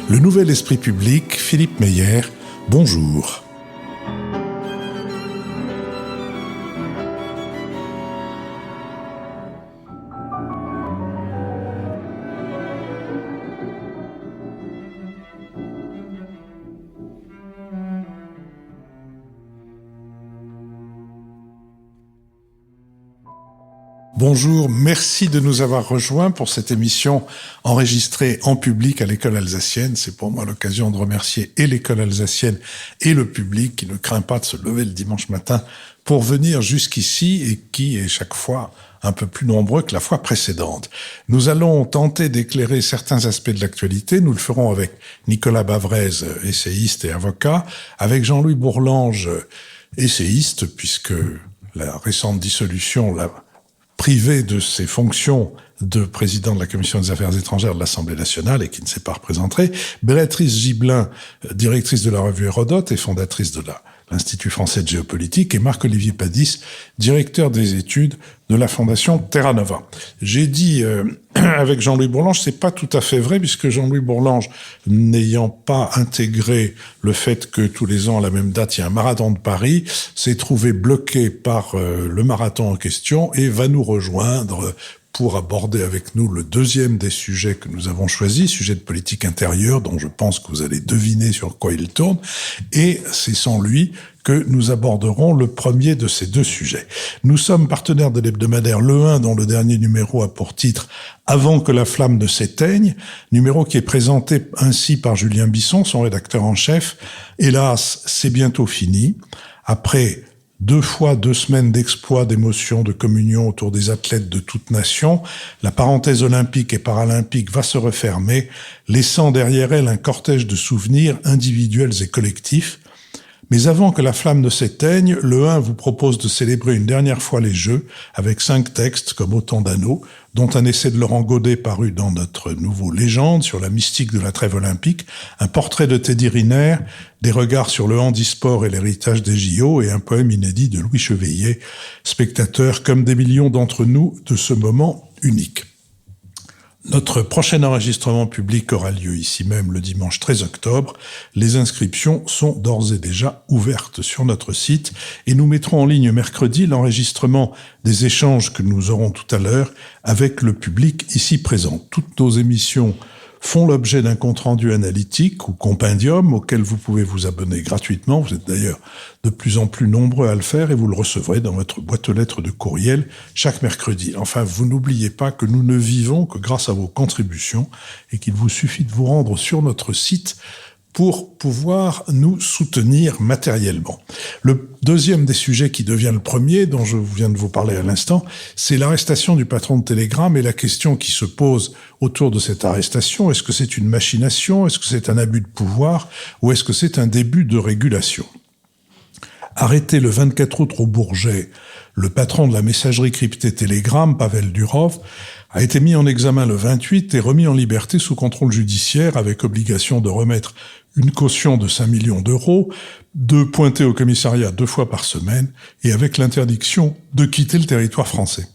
Le Nouvel Esprit Public, Philippe Meyer, bonjour. Bonjour, merci de nous avoir rejoints pour cette émission enregistrée en public à l'école alsacienne. C'est pour moi l'occasion de remercier et l'école alsacienne et le public qui ne craint pas de se lever le dimanche matin pour venir jusqu'ici et qui est chaque fois un peu plus nombreux que la fois précédente. Nous allons tenter d'éclairer certains aspects de l'actualité. Nous le ferons avec Nicolas Bavrez, essayiste et avocat, avec Jean-Louis Bourlange, essayiste, puisque la récente dissolution l'a privé de ses fonctions de président de la Commission des Affaires étrangères de l'Assemblée nationale et qui ne s'est pas représenté, Béatrice Gibelin, directrice de la revue Hérodote et fondatrice de l'Institut français de géopolitique, et Marc-Olivier Padis, directeur des études de la Fondation Terra Nova. J'ai dit avec Jean-Louis Bourlange, c'est pas tout à fait vrai, puisque Jean-Louis Bourlange, n'ayant pas intégré le fait que tous les ans à la même date il y a un marathon de Paris, s'est trouvé bloqué par le marathon en question et va nous rejoindre pour aborder avec nous le deuxième des sujets que nous avons choisis, sujet de politique intérieure, dont je pense que vous allez deviner sur quoi il tourne, et c'est sans lui que nous aborderons le premier de ces deux sujets. Nous sommes partenaires de l'hebdomadaire Le 1, dont le dernier numéro a pour titre « Avant que la flamme ne s'éteigne », numéro qui est présenté ainsi par Julien Bisson, son rédacteur en chef. Hélas, c'est bientôt fini. Après 2 semaines d'exploits, d'émotions, de communion autour des athlètes de toutes nations, la parenthèse olympique et paralympique va se refermer, laissant derrière elle un cortège de souvenirs individuels et collectifs. Mais avant que la flamme ne s'éteigne, le 1 vous propose de célébrer une dernière fois les Jeux avec 5 textes comme autant d'anneaux, dont un essai de Laurent Godet paru dans notre nouveau Légende sur la mystique de la trêve olympique, un portrait de Teddy Riner, des regards sur le handisport et l'héritage des JO et un poème inédit de Louis Cheveillet, spectateur comme des millions d'entre nous de ce moment unique. Notre prochain enregistrement public aura lieu ici même le dimanche 13 octobre. Les inscriptions sont d'ores et déjà ouvertes sur notre site et nous mettrons en ligne mercredi l'enregistrement des échanges que nous aurons tout à l'heure avec le public ici présent. Toutes nos émissions font l'objet d'un compte-rendu analytique ou compendium auquel vous pouvez vous abonner gratuitement. Vous êtes d'ailleurs de plus en plus nombreux à le faire et vous le recevrez dans votre boîte aux lettres de courriel chaque mercredi. Enfin, vous n'oubliez pas que nous ne vivons que grâce à vos contributions et qu'il vous suffit de vous rendre sur notre site pour pouvoir nous soutenir matériellement. Le deuxième des sujets qui devient le premier, dont je viens de vous parler à l'instant, c'est l'arrestation du patron de Telegram et la question qui se pose autour de cette arrestation. Est-ce que c'est une machination? Est-ce que c'est un abus de pouvoir? Ou est-ce que c'est un début de régulation? Arrêté le 24 août au Bourget, le patron de la messagerie cryptée Telegram, Pavel Durov, a été mis en examen le 28 et remis en liberté sous contrôle judiciaire avec obligation de remettre une caution de 5 millions d'euros, de pointer au commissariat 2 fois par semaine et avec l'interdiction de quitter le territoire français.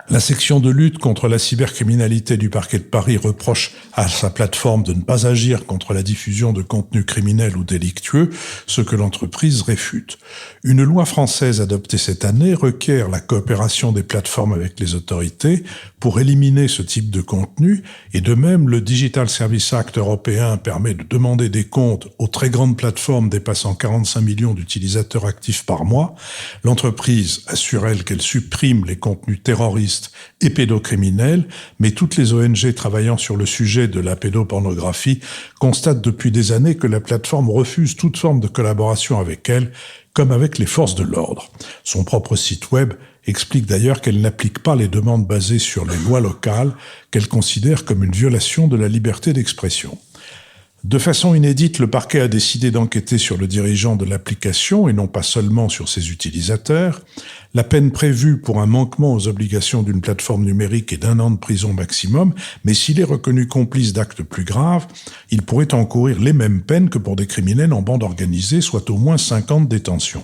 La section de lutte contre la cybercriminalité du parquet de Paris reproche à sa plateforme de ne pas agir contre la diffusion de contenus criminels ou délictueux, ce que l'entreprise réfute. Une loi française adoptée cette année requiert la coopération des plateformes avec les autorités pour éliminer ce type de contenu, et de même, le Digital Services Act européen permet de demander des comptes aux très grandes plateformes dépassant 45 millions d'utilisateurs actifs par mois. L'entreprise assure, elle, qu'elle supprime les contenus terroristes et pédocriminels, mais toutes les ONG travaillant sur le sujet de la pédopornographie constatent depuis des années que la plateforme refuse toute forme de collaboration avec elle, comme avec les forces de l'ordre. Son propre site web explique d'ailleurs qu'elle n'applique pas les demandes basées sur les lois locales, qu'elle considère comme une violation de la liberté d'expression. De façon inédite, le parquet a décidé d'enquêter sur le dirigeant de l'application et non pas seulement sur ses utilisateurs. La peine prévue pour un manquement aux obligations d'une plateforme numérique est d'1 an de prison maximum, mais s'il est reconnu complice d'actes plus graves, il pourrait encourir les mêmes peines que pour des criminels en bande organisée, soit au moins 5 ans de détention.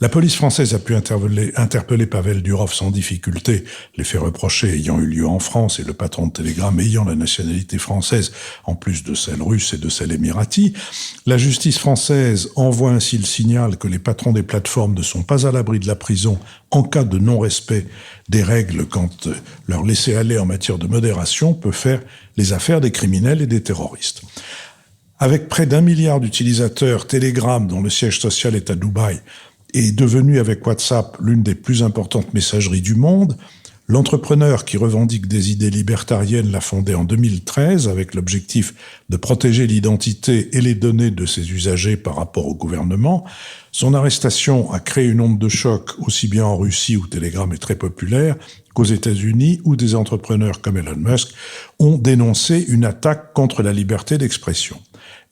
La police française a pu interpeller Pavel Durov sans difficulté, les faits reprochés ayant eu lieu en France et le patron de Telegram ayant la nationalité française, en plus de celle russe et de celle émirati. La justice française envoie ainsi le signal que les patrons des plateformes ne sont pas à l'abri de la prison en cas de non-respect des règles quand leur laisser-aller en matière de modération peut faire les affaires des criminels et des terroristes. Avec près d'1 milliard d'utilisateurs, Telegram, dont le siège social est à Dubaï, est devenu avec WhatsApp l'une des plus importantes messageries du monde. L'entrepreneur qui revendique des idées libertariennes l'a fondé en 2013 avec l'objectif de protéger l'identité et les données de ses usagers par rapport au gouvernement. Son arrestation a créé une onde de choc aussi bien en Russie où Telegram est très populaire qu'aux États-Unis où des entrepreneurs comme Elon Musk ont dénoncé une attaque contre la liberté d'expression.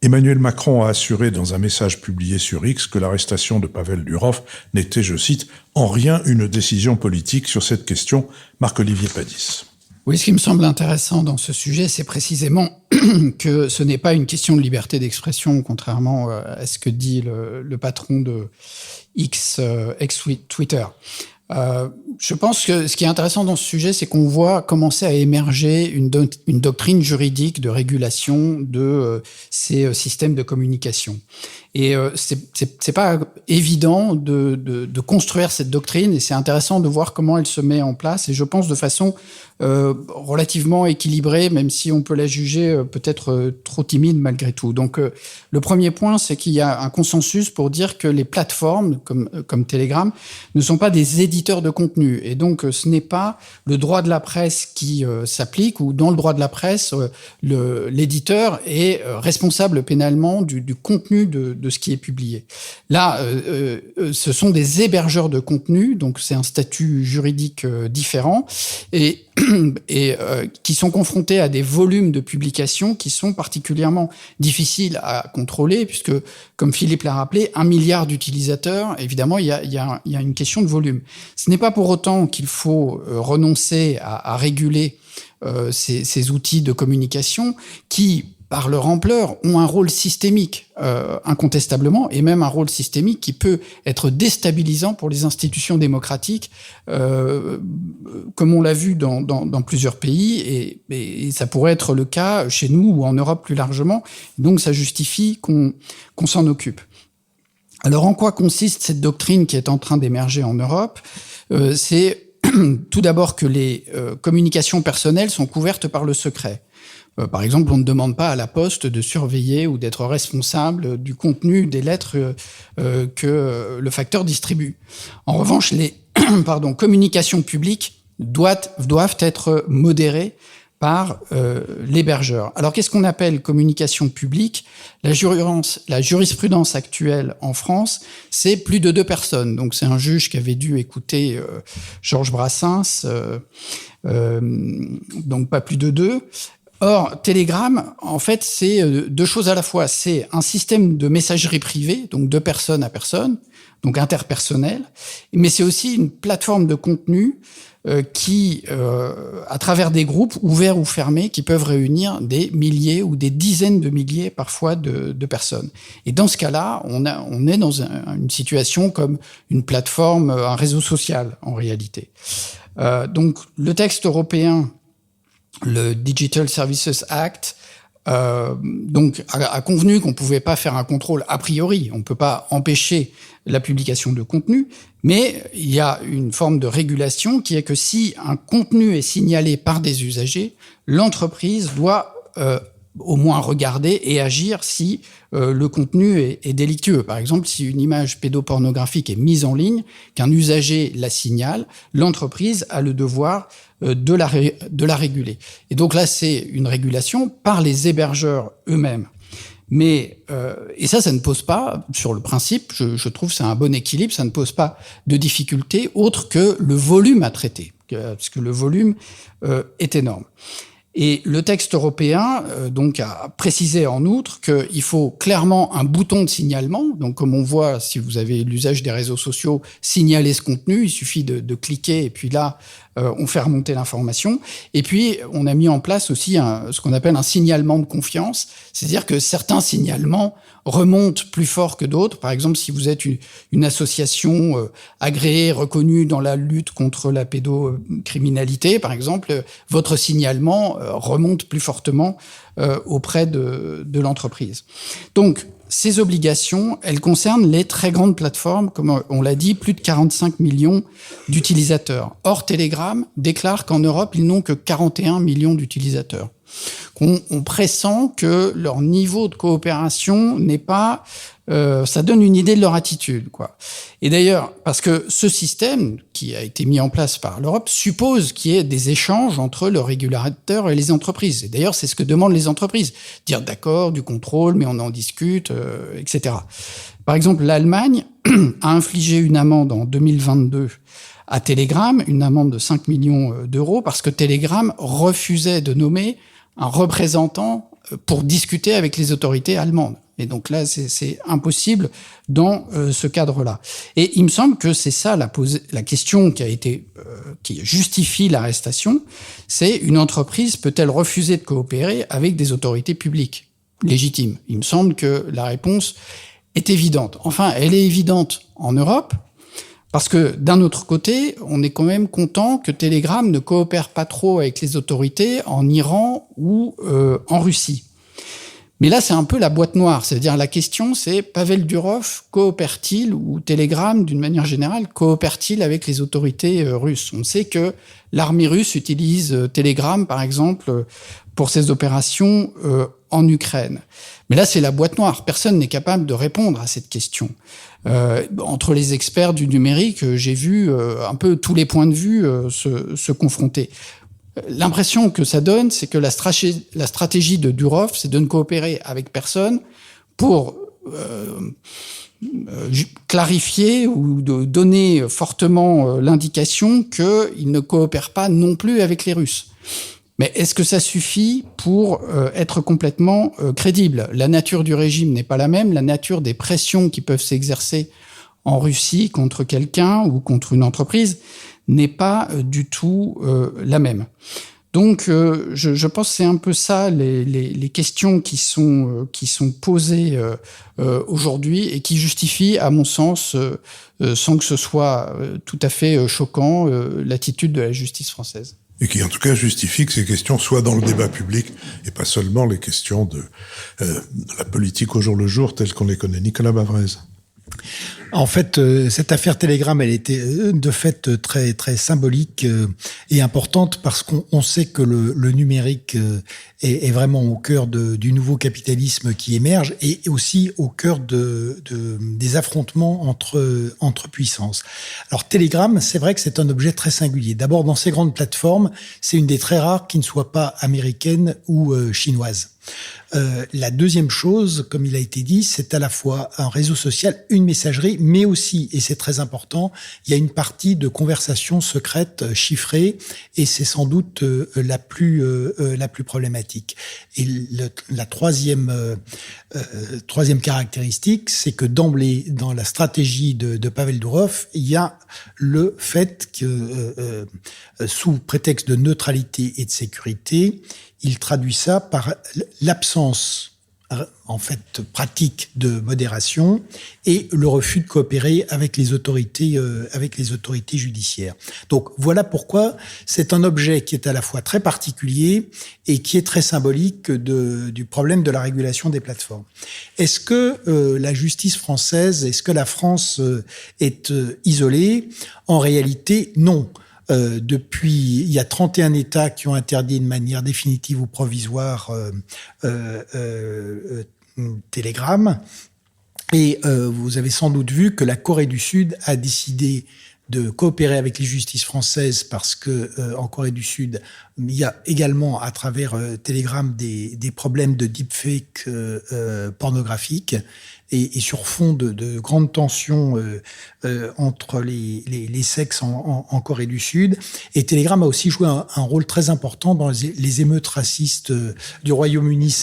Emmanuel Macron a assuré dans un message publié sur X que l'arrestation de Pavel Durov n'était, je cite, « en rien une décision politique sur cette question ». Marc-Olivier Padis. Oui, ce qui me semble intéressant dans ce sujet, c'est précisément que ce n'est pas une question de liberté d'expression, contrairement à ce que dit le patron de X, ex-Twitter. Je pense que ce qui est intéressant dans ce sujet, c'est qu'on voit commencer à émerger une doctrine juridique de régulation de ces systèmes de communication. Et c'est pas évident de construire cette doctrine, et c'est intéressant de voir comment elle se met en place. Et je pense de façon relativement équilibrée, même si on peut la juger peut-être trop timide malgré tout. Donc, le premier point, c'est qu'il y a un consensus pour dire que les plateformes comme Telegram ne sont pas des éditeurs de contenu. Et donc, ce n'est pas le droit de la presse qui s'applique, ou dans le droit de la presse, l'éditeur est responsable pénalement du contenu de ce qui est publié. Là, ce sont des hébergeurs de contenu, donc c'est un statut juridique différent, et qui sont confrontés à des volumes de publications qui sont particulièrement difficiles à contrôler, puisque, comme Philippe l'a rappelé, 1 milliard d'utilisateurs, évidemment, il y a une question de volume. Ce n'est pas pour autant qu'il faut renoncer à réguler ces outils de communication qui, par leur ampleur, ont un rôle systémique, incontestablement, et même un rôle systémique qui peut être déstabilisant pour les institutions démocratiques, comme on l'a vu dans plusieurs pays, et ça pourrait être le cas chez nous ou en Europe plus largement. Donc ça justifie qu'on s'en occupe. Alors en quoi consiste cette doctrine qui est en train d'émerger en Europe ? C'est tout d'abord que les communications personnelles sont couvertes par le secret. Par exemple, on ne demande pas à la Poste de surveiller ou d'être responsable du contenu des lettres que le facteur distribue. En revanche, les communications publiques doivent être modérées par l'hébergeur. Alors, qu'est-ce qu'on appelle communication publique ? La jurisprudence actuelle en France, c'est plus de 2 personnes. Donc, c'est un juge qui avait dû écouter Georges Brassens, donc pas plus de 2. Or, Telegram, en fait, c'est 2 choses à la fois. C'est un système de messagerie privée, donc de personne à personne, donc interpersonnel, mais c'est aussi une plateforme de contenu qui, à travers des groupes ouverts ou fermés, qui peuvent réunir des milliers ou des dizaines de milliers parfois de personnes. Et dans ce cas-là, on est dans une situation comme une plateforme, un réseau social en réalité. Donc, le texte européen, le Digital Services Act, donc a convenu qu'on pouvait pas faire un contrôle a priori, on peut pas empêcher la publication de contenu, mais il y a une forme de régulation qui est que si un contenu est signalé par des usagers, l'entreprise doit au moins regarder et agir si le contenu est délictueux. Par exemple, si une image pédopornographique est mise en ligne, qu'un usager la signale, l'entreprise a le devoir de la réguler. Et donc là, c'est une régulation par les hébergeurs eux-mêmes. Mais et ça ne pose pas, sur le principe, je trouve que c'est un bon équilibre, ça ne pose pas de difficulté autre que le volume à traiter, parce que le volume est énorme. Et le texte européen donc a précisé en outre qu'il faut clairement un bouton de signalement. Donc comme on voit, si vous avez l'usage des réseaux sociaux, signaler ce contenu, il suffit de cliquer et puis là, on fait remonter l'information. Et puis, on a mis en place aussi ce qu'on appelle un signalement de confiance, c'est-à-dire que certains signalements remontent plus fort que d'autres. Par exemple, si vous êtes une association agréée, reconnue dans la lutte contre la pédocriminalité, par exemple, votre signalement remonte plus fortement auprès de l'entreprise. Donc, ces obligations, elles concernent les très grandes plateformes, comme on l'a dit, plus de 45 millions d'utilisateurs. Or, Telegram déclare qu'en Europe, ils n'ont que 41 millions d'utilisateurs. On pressent que leur niveau de coopération n'est pas... ça donne une idée de leur attitude, quoi. Et d'ailleurs, parce que ce système qui a été mis en place par l'Europe suppose qu'il y ait des échanges entre le régulateur et les entreprises. Et d'ailleurs, c'est ce que demandent les entreprises. Dire d'accord, du contrôle, mais on en discute, etc. Par exemple, l'Allemagne a infligé une amende en 2022 à Telegram, une amende de 5 millions d'euros, parce que Telegram refusait de nommer un représentant pour discuter avec les autorités allemandes. Et donc là, c'est impossible dans ce cadre-là. Et il me semble que c'est ça la question qui justifie l'arrestation, c'est une entreprise peut-elle refuser de coopérer avec des autorités publiques légitimes? Il me semble que la réponse est évidente. Enfin, elle est évidente en Europe, parce que d'un autre côté, on est quand même content que Telegram ne coopère pas trop avec les autorités en Iran ou en Russie. Mais là, c'est un peu la boîte noire. C'est-à-dire, la question, c'est Pavel Durov coopère-t-il, ou Telegram, d'une manière générale, coopère-t-il avec les autorités russes? On sait que l'armée russe utilise Telegram, par exemple, pour ses opérations en Ukraine. Mais là, c'est la boîte noire. Personne n'est capable de répondre à cette question. Entre les experts du numérique, j'ai vu un peu tous les points de vue se confronter. L'impression que ça donne, c'est que la stratégie de Durov, c'est de ne coopérer avec personne pour clarifier ou de donner fortement l'indication qu'il ne coopère pas non plus avec les Russes. Mais est-ce que ça suffit pour être complètement crédible? La nature du régime n'est pas la même, la nature des pressions qui peuvent s'exercer en Russie contre quelqu'un ou contre une entreprise n'est pas du tout la même. Donc, je pense que c'est un peu ça les questions qui sont posées aujourd'hui et qui justifient, à mon sens, sans que ce soit tout à fait choquant, l'attitude de la justice française. Et qui, en tout cas, justifie que ces questions soient dans le débat public et pas seulement les questions de la politique au jour le jour telles qu'on les connaît. Nicolas Bavrez. En fait, cette affaire Telegram, elle était de fait très très symbolique et importante parce qu'on sait que le numérique est vraiment au cœur du nouveau capitalisme qui émerge et aussi au cœur des affrontements entre puissances. Alors Telegram, c'est vrai que c'est un objet très singulier. D'abord, dans ces grandes plateformes, c'est une des très rares qui ne soit pas américaine ou chinoise. La deuxième chose, comme il a été dit, c'est à la fois un réseau social, une messagerie, mais aussi, et c'est très important, il y a une partie de conversation secrète chiffrée, et c'est sans doute la plus problématique. Et la troisième caractéristique, c'est que d'emblée, dans la stratégie de Pavel Durov, il y a le fait que, sous prétexte de neutralité et de sécurité, il traduit ça par l'absence, en fait, pratique de modération et le refus de coopérer avec les autorités judiciaires. Donc, voilà pourquoi c'est un objet qui est à la fois très particulier et qui est très symbolique du problème de la régulation des plateformes. Est-ce que la justice française, est-ce que la France est isolée? En réalité, non. Depuis, il y a 31 États qui ont interdit de manière définitive ou provisoire Telegram. Et vous avez sans doute vu que la Corée du Sud a décidé de coopérer avec les justices françaises parce que en Corée du Sud, il y a également à travers Telegram des problèmes de deepfake pornographique et sur fond de grandes tensions entre les sexes en Corée du Sud. Et Telegram a aussi joué un rôle très important dans les émeutes racistes du Royaume-Uni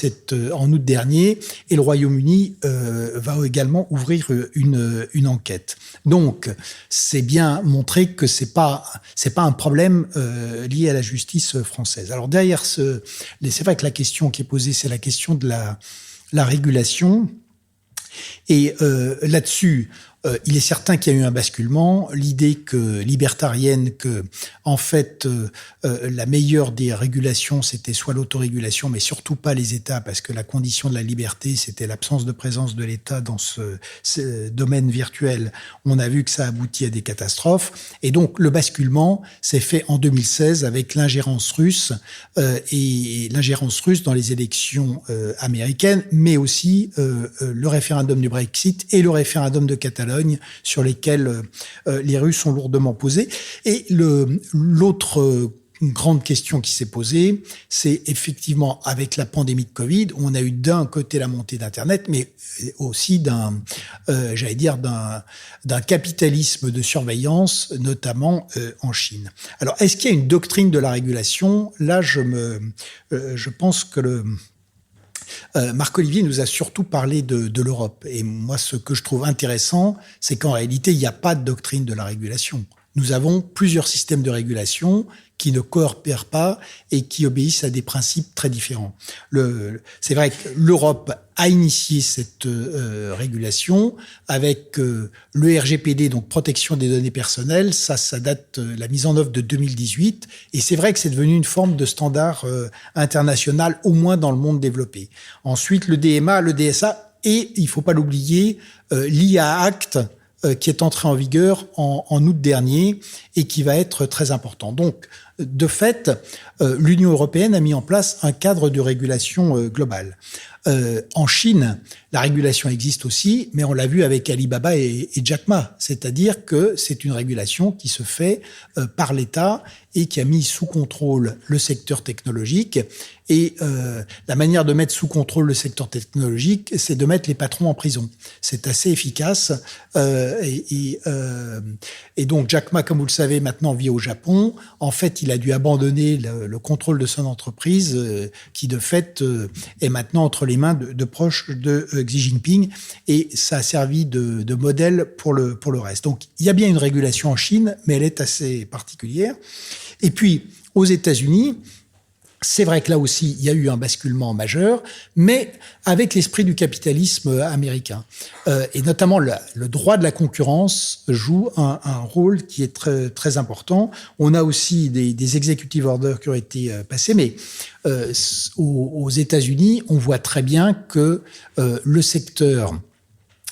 en août dernier. Et le Royaume-Uni va également ouvrir une enquête. Donc, c'est bien montré que c'est pas un problème lié à la justice française. Alors derrière c'est vrai que la question qui est posée, c'est la question de la régulation. Et là-dessus, il est certain qu'il y a eu un basculement. L'idée libertarienne que, en fait, la meilleure des régulations, c'était soit l'autorégulation, mais surtout pas les États, parce que la condition de la liberté, c'était l'absence de présence de l'État dans ce domaine virtuel. On a vu que ça aboutit à des catastrophes. Et donc, le basculement s'est fait en 2016 avec l'ingérence russe dans les élections américaines, mais aussi le référendum du Brexit et le référendum de Catalogne, sur lesquels les Russes sont lourdement posés. Et l'autre grande question qui s'est posée, c'est effectivement avec la pandémie de Covid, on a eu d'un côté la montée d'Internet, mais aussi d'un capitalisme de surveillance, notamment en Chine. Alors, est-ce qu'il y a une doctrine de la régulation ? Là, je pense que Marc-Olivier nous a surtout parlé de l'Europe. Et moi, ce que je trouve intéressant, c'est qu'en réalité, il n'y a pas de doctrine de la régulation. Nous avons plusieurs systèmes de régulation qui ne coopèrent pas et qui obéissent à des principes très différents. C'est vrai que l'Europe a initié cette régulation avec le RGPD, donc protection des données personnelles. Ça date la mise en œuvre de 2018. Et c'est vrai que c'est devenu une forme de standard international, au moins dans le monde développé. Ensuite, le DMA, le DSA et, il faut pas l'oublier, l'IA Act, qui est entré en vigueur en août dernier et qui va être très important. Donc, de fait, l'Union européenne a mis en place un cadre de régulation global. En Chine, la régulation existe aussi, mais on l'a vu avec Alibaba et Jack Ma. C'est-à-dire que c'est une régulation qui se fait par l'État et qui a mis sous contrôle le secteur technologique. Et la manière de mettre sous contrôle le secteur technologique, c'est de mettre les patrons en prison. C'est assez efficace. Et donc Jack Ma, comme vous le savez, maintenant vit au Japon. En fait, il a dû abandonner le contrôle de son entreprise, qui de fait est maintenant entre les mains de proches de Xi Jinping, et ça a servi de modèle pour le reste. Donc il y a bien une régulation en Chine, mais elle est assez particulière. Et puis aux États-Unis, c'est vrai que là aussi, il y a eu un basculement majeur, mais avec l'esprit du capitalisme américain. Et notamment, le droit de la concurrence joue un rôle qui est très, très important. On a aussi des executive orders qui ont été passés, mais aux États-Unis, on voit très bien que le secteur,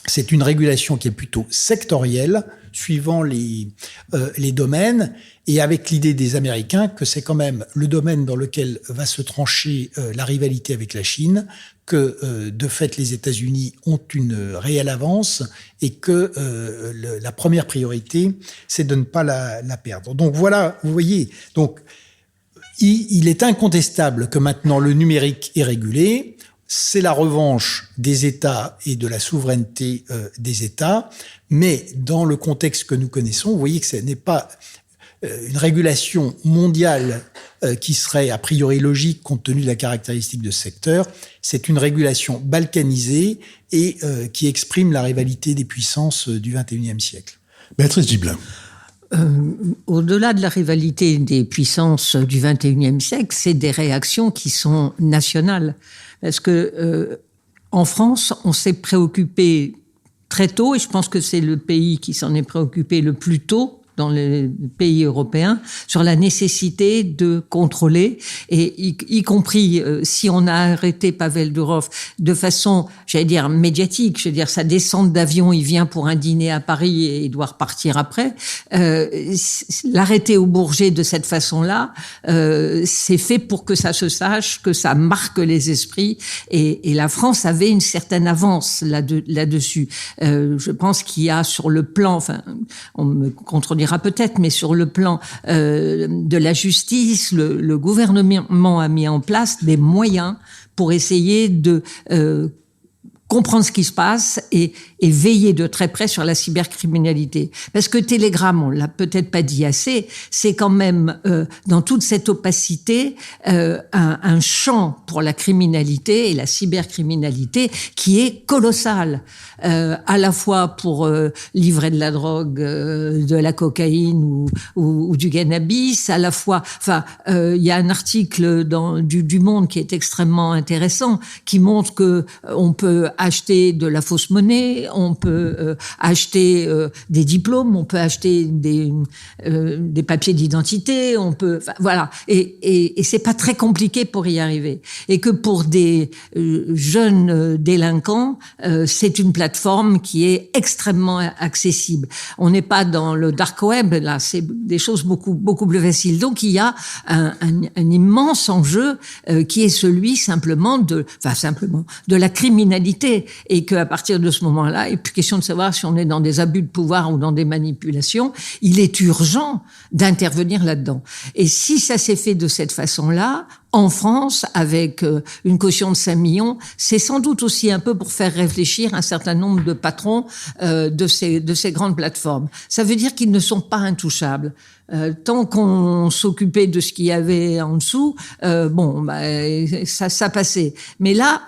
c'est une régulation qui est plutôt sectorielle, suivant les domaines, et avec l'idée des Américains que c'est quand même le domaine dans lequel va se trancher la rivalité avec la Chine, que de fait les États-Unis ont une réelle avance et que la première priorité, c'est de ne pas la perdre. Donc voilà, vous voyez, donc il est incontestable que maintenant le numérique est régulé. C'est la revanche des États et de la souveraineté des États, mais dans le contexte que nous connaissons, vous voyez que ce n'est pas une régulation mondiale qui serait a priori logique compte tenu de la caractéristique de ce secteur. C'est une régulation balkanisée et qui exprime la rivalité des puissances du XXIe siècle. Béatrice Gibelin. Au-delà de la rivalité des puissances du XXIe siècle, c'est des réactions qui sont nationales. Parce que en France, on s'est préoccupé très tôt, et je pense que c'est le pays qui s'en est préoccupé le plus tôt dans les pays européens, sur la nécessité de contrôler, et y compris si on a arrêté Pavel Durov de façon, j'allais dire, médiatique, je veux dire, sa descente d'avion, il vient pour un dîner à Paris et il doit repartir après, l'arrêter au Bourget de cette façon-là, c'est fait pour que ça se sache, que ça marque les esprits, et la France avait une certaine avance là-dessus. Je pense qu'il y a sur le plan, enfin, on me contredira peut-être, mais sur le plan de la justice, le gouvernement a mis en place des moyens pour essayer de comprendre ce qui se passe et veiller de très près sur la cybercriminalité. Parce que Telegram, on l'a peut-être pas dit assez, c'est quand même dans toute cette opacité un champ pour la criminalité et la cybercriminalité qui est colossal. À la fois pour livrer de la drogue, de la cocaïne ou du cannabis, à la fois, il y a un article du Monde qui est extrêmement intéressant, qui montre que on peut acheter de la fausse monnaie, on peut acheter des diplômes, on peut acheter des papiers d'identité, on peut, voilà. Et c'est pas très compliqué pour y arriver. Et que pour des jeunes délinquants, c'est une plateforme qui est extrêmement accessible. On n'est pas dans le dark web, là, c'est des choses beaucoup plus faciles. Donc il y a un immense enjeu qui est celui simplement de la criminalité, et qu'à partir de ce moment-là, il n'est plus question de savoir si on est dans des abus de pouvoir ou dans des manipulations. Il est urgent d'intervenir là-dedans. Et si ça s'est fait de cette façon-là, en France, avec une caution de 5 millions, c'est sans doute aussi un peu pour faire réfléchir un certain nombre de patrons de ces grandes plateformes. Ça veut dire qu'ils ne sont pas intouchables. Tant qu'on s'occupait de ce qu'il y avait en dessous, ça passait. Mais là,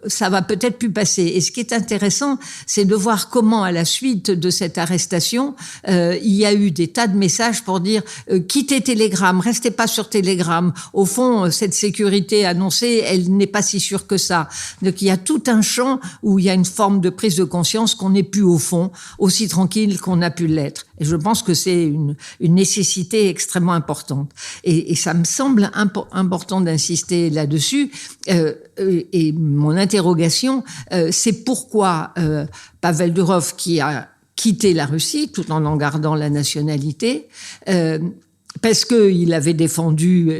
ça va peut-être plus passer. Et ce qui est intéressant, c'est de voir comment, à la suite de cette arrestation, il y a eu des tas de messages pour dire quittez Telegram, restez pas sur Telegram. Au fond, cette sécurité annoncée, elle n'est pas si sûre que ça. Donc il y a tout un champ où il y a une forme de prise de conscience qu'on n'est plus au fond aussi tranquille qu'on a pu l'être. Et je pense que c'est une nécessité extrêmement importante. Et ça me semble important d'insister là-dessus. Et mon interrogation, c'est pourquoi Pavel Durov, qui a quitté la Russie tout en gardant la nationalité, parce qu'il avait défendu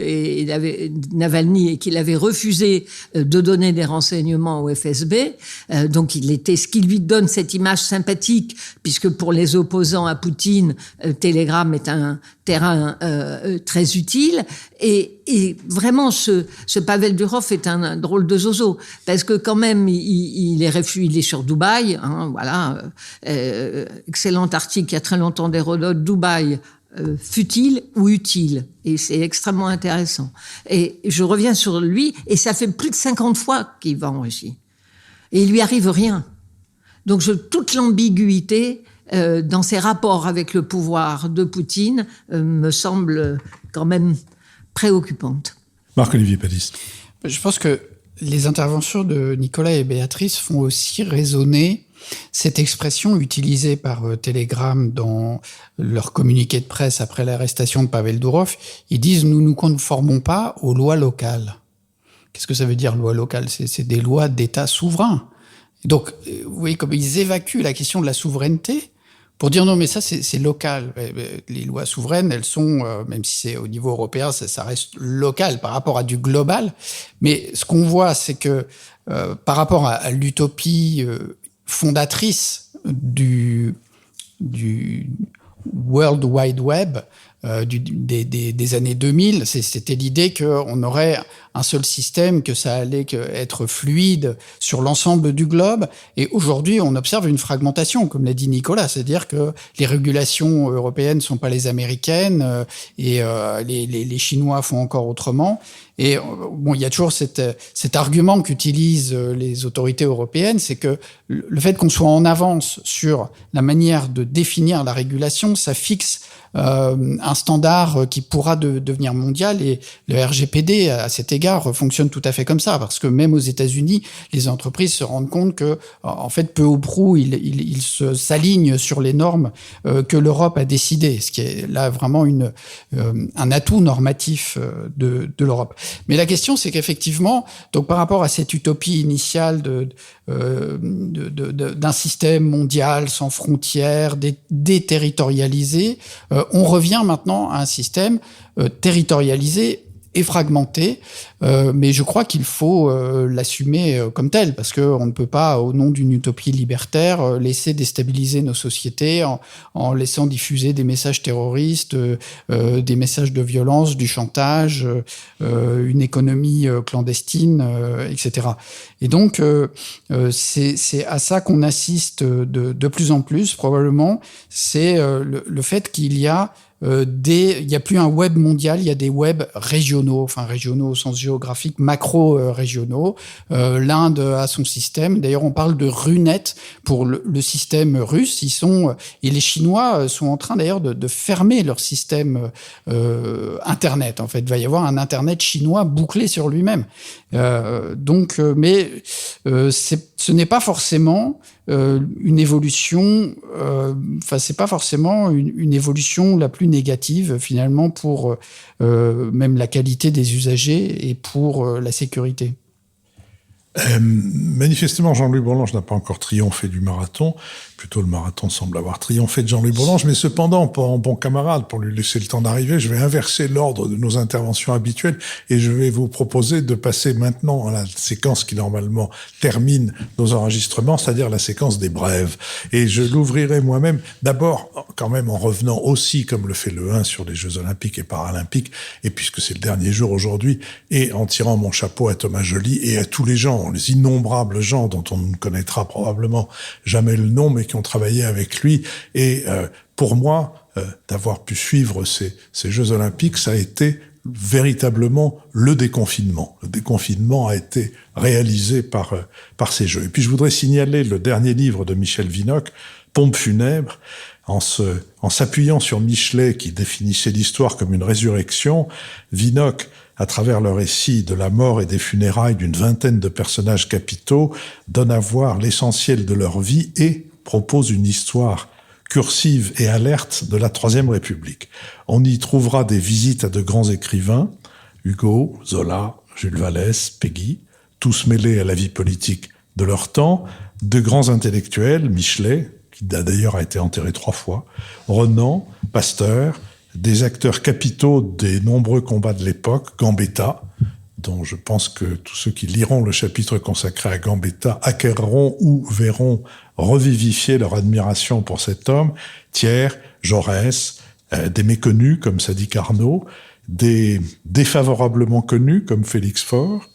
Navalny et qu'il avait refusé de donner des renseignements au FSB. Donc il était ce qui lui donne cette image sympathique, puisque pour les opposants à Poutine, Telegram est un terrain très utile. Et vraiment, ce Pavel Durov est un drôle de zozo, parce que quand même, il est sur Dubaï. Voilà, excellent article il y a très longtemps d'Hérodote, Dubaï. Futile ou utile, et c'est extrêmement intéressant. Et je reviens sur lui, et ça fait plus de 50 fois qu'il va en Russie, et il lui arrive rien. Donc toute l'ambiguïté dans ses rapports avec le pouvoir de Poutine me semble quand même préoccupante. Marc-Olivier Pallis. Je pense que les interventions de Nicolas et Béatrice font aussi résonner cette expression utilisée par Telegram dans leur communiqué de presse après l'arrestation de Pavel Durov. Ils disent « nous nous conformons pas aux lois locales ». Qu'est-ce que ça veut dire, loi locale ? C'est des lois d'État souverains. Donc, vous voyez comme ils évacuent la question de la souveraineté pour dire non, mais ça, c'est local. Les lois souveraines, elles sont, même si c'est au niveau européen, ça reste local par rapport à du global. Mais ce qu'on voit, c'est que par rapport à l'utopie fondatrice du World Wide Web des années 2000, c'était l'idée qu'on aurait un seul système, que ça allait être fluide sur l'ensemble du globe. Et aujourd'hui, on observe une fragmentation, comme l'a dit Nicolas, c'est-à-dire que les régulations européennes sont pas les américaines et les Chinois font encore autrement. Et bon, il y a toujours cet argument qu'utilisent les autorités européennes, c'est que le fait qu'on soit en avance sur la manière de définir la régulation, ça fixe un standard qui pourra devenir mondial, et le RGPD à cet égard fonctionne tout à fait comme ça, parce que même aux États-Unis, les entreprises se rendent compte que en fait peu ou prou ils s'alignent sur les normes que l'Europe a décidées, ce qui est là vraiment un atout normatif de l'Europe. Mais la question, c'est qu'effectivement, donc par rapport à cette utopie initiale d'un système mondial sans frontières, déterritorialisé, on revient maintenant à un système territorialisé est fragmentée, mais je crois qu'il faut l'assumer comme tel, parce que on ne peut pas, au nom d'une utopie libertaire, laisser déstabiliser nos sociétés en laissant diffuser des messages terroristes, des messages de violence, du chantage, une économie clandestine, etc. Et donc, c'est à ça qu'on assiste de plus en plus, probablement. C'est le fait qu'il y a il y a plus un web mondial, il y a des web régionaux, enfin régionaux au sens géographique, macro-régionaux. L'Inde a son système. D'ailleurs, on parle de RUNET pour le système russe. Et les Chinois sont en train d'ailleurs de fermer leur système Internet. En fait, il va y avoir un Internet chinois bouclé sur lui-même. Mais ce n'est pas forcément une évolution. C'est pas forcément une évolution la plus négative finalement pour même la qualité des usagers et pour la sécurité. Manifestement, Jean-Louis Bourlange n'a pas encore triomphé du marathon. Plutôt, le marathon semble avoir triomphé de Jean-Louis Bourlange. Mais cependant, en bon camarade, pour lui laisser le temps d'arriver, je vais inverser l'ordre de nos interventions habituelles et je vais vous proposer de passer maintenant à la séquence qui normalement termine nos enregistrements, c'est-à-dire la séquence des brèves. Et je l'ouvrirai moi-même, d'abord, quand même, en revenant aussi, comme le fait le 1 sur les Jeux Olympiques et Paralympiques, et puisque c'est le dernier jour aujourd'hui, et en tirant mon chapeau à Thomas Joly et à tous les gens, les innombrables gens dont on ne connaîtra probablement jamais le nom, mais qui ont travaillé avec lui. Et pour moi, d'avoir pu suivre ces Jeux Olympiques, ça a été véritablement le déconfinement. Le déconfinement a été réalisé par ces Jeux. Et puis je voudrais signaler le dernier livre de Michel Vinocq, Pompe funèbre, en s'appuyant sur Michelet qui définissait l'histoire comme une résurrection. Vinocq, à travers le récit de la mort et des funérailles d'une vingtaine de personnages capitaux, donne à voir l'essentiel de leur vie et propose une histoire cursive et alerte de la Troisième République. On y trouvera des visites à de grands écrivains, Hugo, Zola, Jules Vallès, Péguy, tous mêlés à la vie politique de leur temps, de grands intellectuels, Michelet, qui d'ailleurs a été enterré 3 fois, Renan, Pasteur, des acteurs capitaux des nombreux combats de l'époque, Gambetta, dont je pense que tous ceux qui liront le chapitre consacré à Gambetta acquerront ou verront revivifier leur admiration pour cet homme, Thiers, Jaurès, des méconnus comme Sadi Carnot, des défavorablement connus comme Félix Faure,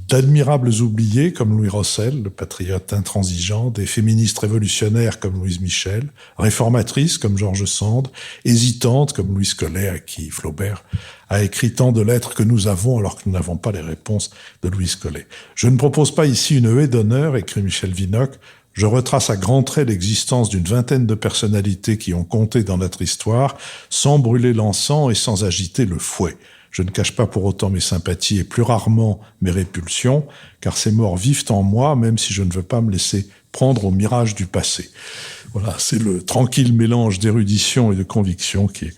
d'admirables oubliés comme Louis Rossel, le patriote intransigeant, des féministes révolutionnaires comme Louise Michel, réformatrices comme George Sand, hésitantes comme Louise Collet, à qui Flaubert a écrit tant de lettres que nous avons alors que nous n'avons pas les réponses de Louise Collet. Je ne propose pas ici une haie d'honneur, écrit Michel Vinocq. Je retrace à grands traits l'existence d'une vingtaine de personnalités qui ont compté dans notre histoire, sans brûler l'encens et sans agiter le fouet. Je ne cache pas pour autant mes sympathies et plus rarement mes répulsions, car ces morts vivent en moi, même si je ne veux pas me laisser prendre au mirage du passé. Voilà, c'est le tranquille mélange d'érudition et de conviction qui est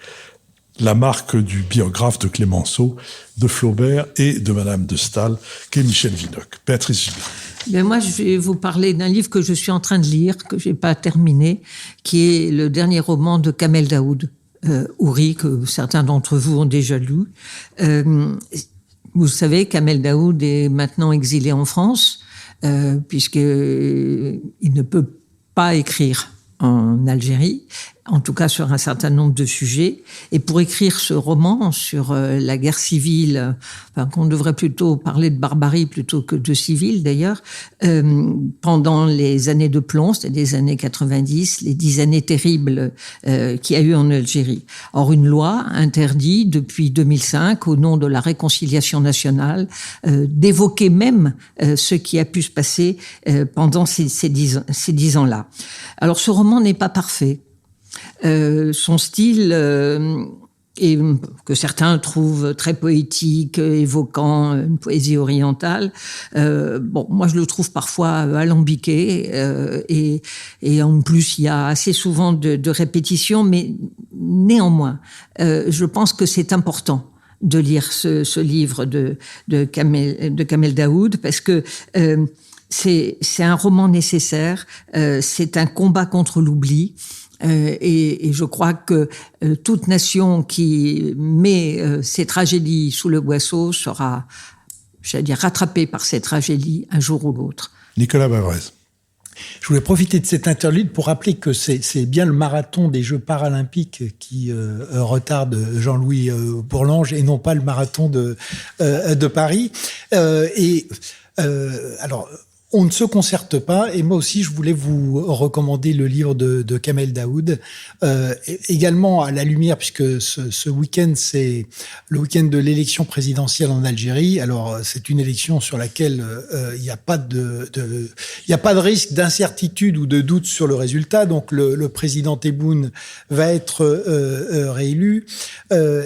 la marque du biographe de Clémenceau, de Flaubert et de Madame de Staël, qu'est Michel Vinocq. Béatrice Gillet. Ben moi, je vais vous parler d'un livre que je suis en train de lire, que j'ai pas terminé, qui est le dernier roman de Kamel Daoud. Houri, que certains d'entre vous ont déjà lu. Vous savez, Kamel Daoud est maintenant exilé en France, puisqu'il ne peut pas écrire en Algérie, en tout cas sur un certain nombre de sujets. Et pour écrire ce roman sur la guerre civile, qu'on devrait plutôt parler de barbarie plutôt que de civile d'ailleurs, pendant les années de plomb, c'était les années 90, les 10 années terribles qu'il y a eu en Algérie. Or, une loi interdit depuis 2005, au nom de la réconciliation nationale, d'évoquer même ce qui a pu se passer pendant ces 10 ans-là. Alors, ce roman n'est pas parfait. Son style et que certains trouvent très poétique, évoquant une poésie orientale. Moi je le trouve parfois alambiqué et en plus il y a assez souvent de répétitions, mais néanmoins, je pense que c'est important de lire ce livre de Kamel Daoud parce que c'est un roman nécessaire, c'est un combat contre l'oubli. Et je crois que toute nation qui met ses tragédies sous le boisseau sera, j'allais dire, rattrapée par ces tragédies un jour ou l'autre. Nicolas Bavrez. Je voulais profiter de cet interlude pour rappeler que c'est bien le marathon des Jeux paralympiques qui retarde Jean-Louis Bourlange et non pas le marathon de Paris. Alors, on ne se concerte pas, et moi aussi je voulais vous recommander le livre de Kamel Daoud, également à la lumière, puisque ce week-end c'est le week-end de l'élection présidentielle en Algérie. Alors c'est une élection sur laquelle il n'y a pas de risque d'incertitude ou de doute sur le résultat. Donc le président Tebboune va être réélu,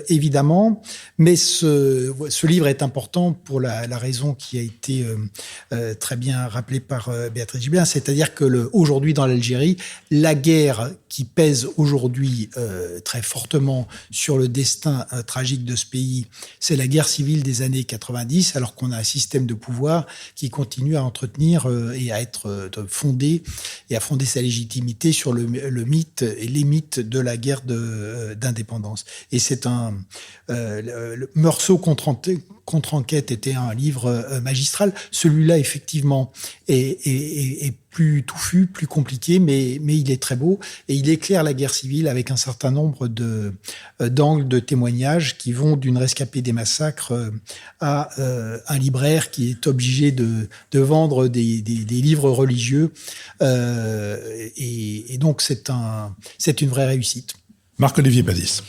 évidemment, mais ce livre est important pour la raison qui a été très bien rappelé par Béatrice Gibert, c'est-à-dire que aujourd'hui dans l'Algérie, la guerre qui pèse aujourd'hui très fortement sur le destin tragique de ce pays, c'est la guerre civile des années 90, alors qu'on a un système de pouvoir qui continue à entretenir et à être fondé et à fonder sa légitimité sur le mythe et les mythes de la guerre d'indépendance. Et c'est le Meursault contre-enquête était un livre magistral. Celui-là, effectivement, est plus touffu, plus compliqué, mais il est très beau et il éclaire la guerre civile avec un certain nombre d'angles de témoignages qui vont d'une rescapée des massacres à un libraire qui est obligé de vendre des livres religieux, et donc c'est une vraie réussite. Marc-Olivier Badis.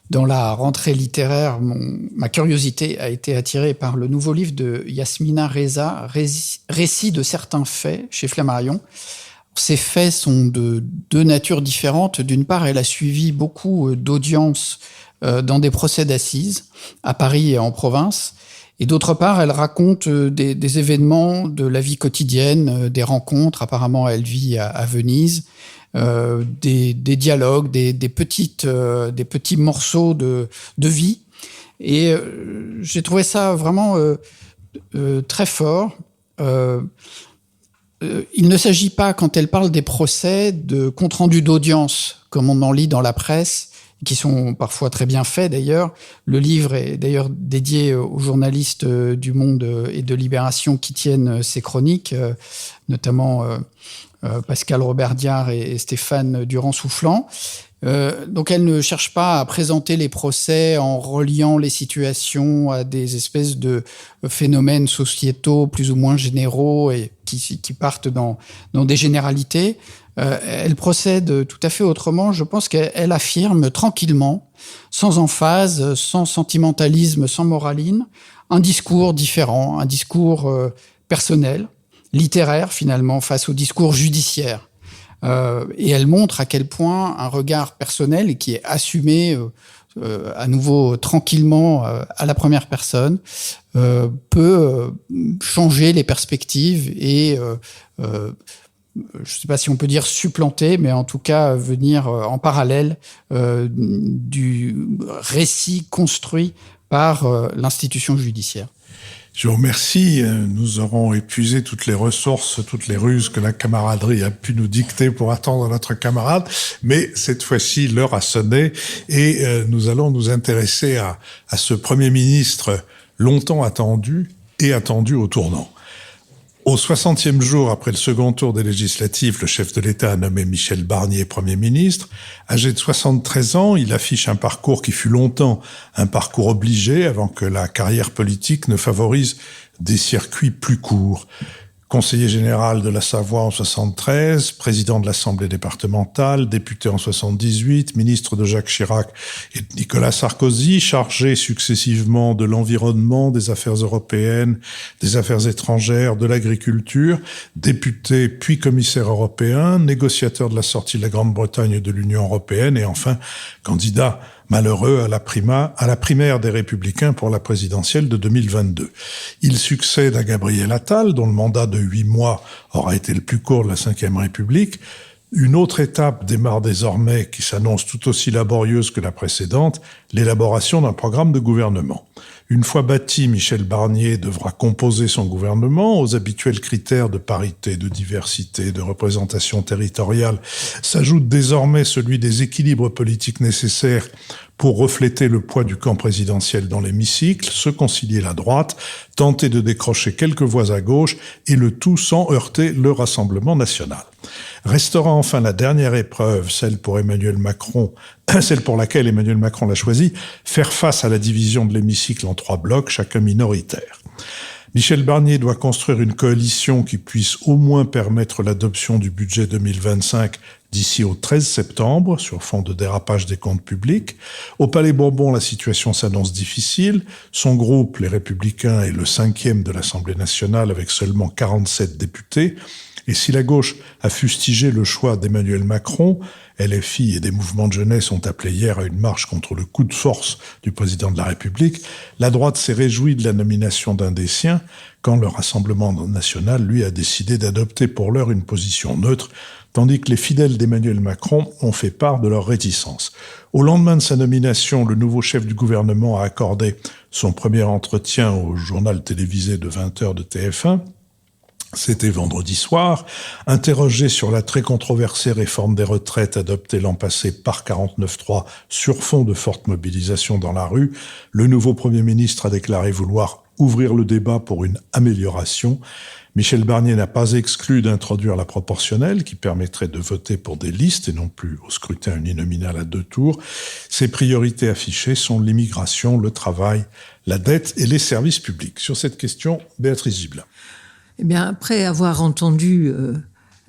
Dans la rentrée littéraire, ma curiosité a été attirée par le nouveau livre de Yasmina Reza, Récits de certains faits, chez Flammarion. Ces faits sont de deux natures différentes. D'une part, elle a suivi beaucoup d'audiences dans des procès d'assises, à Paris et en province. Et d'autre part, elle raconte des événements de la vie quotidienne, des rencontres. Apparemment, elle vit à Venise. Des dialogues, des petits morceaux de vie. Et j'ai trouvé ça vraiment très fort. Il ne s'agit pas, quand elle parle des procès, de compte-rendu d'audience, comme on en lit dans la presse, qui sont parfois très bien faits d'ailleurs. Le livre est d'ailleurs dédié aux journalistes du Monde et de Libération qui tiennent ces chroniques, notamment Pascal Robert-Diard et Stéphane Durand-Soufflant. Donc elle ne cherche pas à présenter les procès en reliant les situations à des espèces de phénomènes sociétaux plus ou moins généraux et qui partent dans des généralités. Elle procède tout à fait autrement. Je pense qu'elle affirme tranquillement, sans emphase, sans sentimentalisme, sans moraline, un discours différent, un discours personnel, littéraire finalement, face au discours judiciaire. Et elle montre à quel point un regard personnel qui est assumé à nouveau tranquillement à la première personne peut changer les perspectives et je ne sais pas si on peut dire supplanter, mais en tout cas venir en parallèle du récit construit par l'institution judiciaire. Je vous remercie. Nous aurons épuisé toutes les ressources, toutes les ruses que la camaraderie a pu nous dicter pour attendre notre camarade. Mais cette fois-ci, l'heure a sonné et nous allons nous intéresser à ce Premier ministre longtemps attendu et attendu au tournant. Au 60e jour après le second tour des législatives, le chef de l'État a nommé Michel Barnier Premier ministre. Âgé de 73 ans, il affiche un parcours qui fut longtemps un parcours obligé avant que la carrière politique ne favorise des circuits plus courts. Conseiller général de la Savoie en 73, président de l'Assemblée départementale, député en 78, ministre de Jacques Chirac et de Nicolas Sarkozy, chargé successivement de l'environnement, des affaires européennes, des affaires étrangères, de l'agriculture, député puis commissaire européen, négociateur de la sortie de la Grande-Bretagne de l'Union européenne et enfin candidat malheureux à la primaire des Républicains pour la présidentielle de 2022. Il succède à Gabriel Attal, dont le mandat de 8 mois aura été le plus court de la Ve République. Une autre étape démarre désormais, qui s'annonce tout aussi laborieuse que la précédente, l'élaboration d'un programme de gouvernement. Une fois bâti, Michel Barnier devra composer son gouvernement aux habituels critères de parité, de diversité, de représentation territoriale. S'ajoute désormais celui des équilibres politiques nécessaires pour refléter le poids du camp présidentiel dans l'hémicycle, se concilier la droite, tenter de décrocher quelques voix à gauche, et le tout sans heurter le Rassemblement national. Restera enfin la dernière épreuve, celle pour Emmanuel Macron, celle pour laquelle Emmanuel Macron l'a choisi, faire face à la division de l'hémicycle en 3 blocs, chacun minoritaire. Michel Barnier doit construire une coalition qui puisse au moins permettre l'adoption du budget 2025 d'ici au 13 septembre, sur fond de dérapage des comptes publics. Au Palais Bourbon, la situation s'annonce difficile. Son groupe, les Républicains, est le 5e de l'Assemblée nationale avec seulement 47 députés. Et si la gauche a fustigé le choix d'Emmanuel Macron, LFI et des mouvements de jeunesse ont appelé hier à une marche contre le coup de force du président de la République, la droite s'est réjouie de la nomination d'un des siens, quand le Rassemblement national, lui, a décidé d'adopter pour l'heure une position neutre, tandis que les fidèles d'Emmanuel Macron ont fait part de leur réticence. Au lendemain de sa nomination, le nouveau chef du gouvernement a accordé son premier entretien au journal télévisé de 20h de TF1. C'était vendredi soir. Interrogé sur la très controversée réforme des retraites adoptée l'an passé par 49.3 sur fond de forte mobilisation dans la rue, le nouveau Premier ministre a déclaré vouloir ouvrir le débat pour une amélioration. Michel Barnier n'a pas exclu d'introduire la proportionnelle qui permettrait de voter pour des listes et non plus au scrutin uninominal à 2 tours. Ses priorités affichées sont l'immigration, le travail, la dette et les services publics. Sur cette question, Béatrice Gibelin. Eh bien, après avoir entendu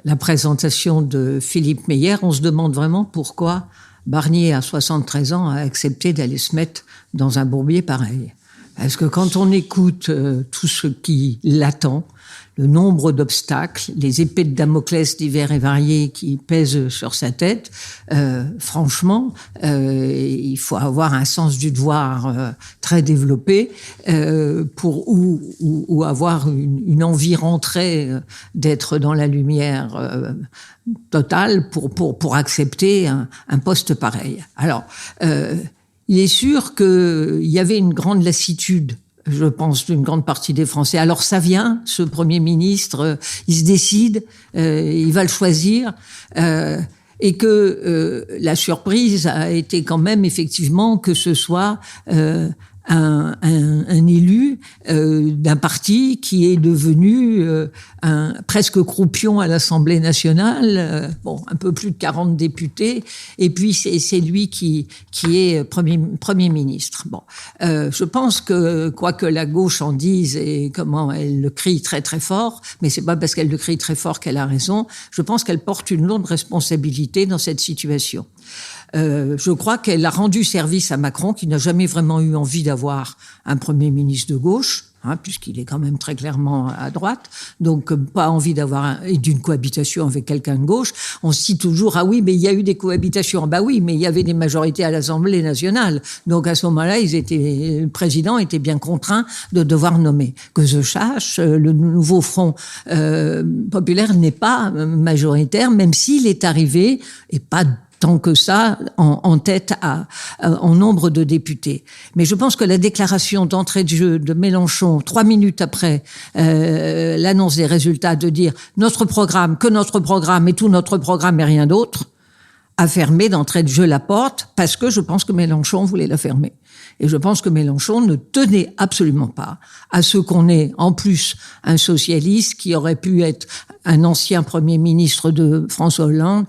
la présentation de Philippe Meyer, on se demande vraiment pourquoi Barnier, à 73 ans, a accepté d'aller se mettre dans un bourbier pareil. Parce que quand on écoute tout ce qui l'attend, le nombre d'obstacles, les épées de Damoclès divers et variés qui pèsent sur sa tête, franchement, il faut avoir un sens du devoir très développé pour ou avoir une envie rentrée d'être dans la lumière totale pour accepter un poste pareil. Alors, il est sûr qu'il y avait une grande lassitude, je pense, d'une grande partie des Français. Alors ça vient, ce Premier ministre, il se décide, il va le choisir, et que la surprise a été quand même effectivement que ce soit un élu d'un parti qui est devenu presque croupion à l'Assemblée nationale, un peu plus de 40 députés, et puis c'est lui qui est premier ministre. Je pense que quoi que la gauche en dise et comment elle le crie très très fort, mais c'est pas parce qu'elle le crie très fort qu'elle a raison. Je pense qu'elle porte une lourde responsabilité dans cette situation. Je crois qu'elle a rendu service à Macron, qui n'a jamais vraiment eu envie d'avoir un Premier ministre de gauche, puisqu'il est quand même très clairement à droite, donc pas envie d'avoir d'une cohabitation avec quelqu'un de gauche. On se dit toujours, ah oui, mais il y a eu des cohabitations. Bah oui, mais il y avait des majorités à l'Assemblée nationale. Donc à ce moment-là, le président était bien contraint de devoir nommer. Que je sache, le nouveau Front populaire n'est pas majoritaire, même s'il est arrivé, et pas tant que ça, en tête en nombre de députés. Mais je pense que la déclaration d'entrée de jeu de Mélenchon, 3 minutes après l'annonce des résultats, de dire notre programme et tout notre programme et rien d'autre, a fermé d'entrée de jeu la porte, parce que je pense que Mélenchon voulait la fermer. Et je pense que Mélenchon ne tenait absolument pas à ce qu'on ait en plus un socialiste qui aurait pu être un ancien Premier ministre de François Hollande,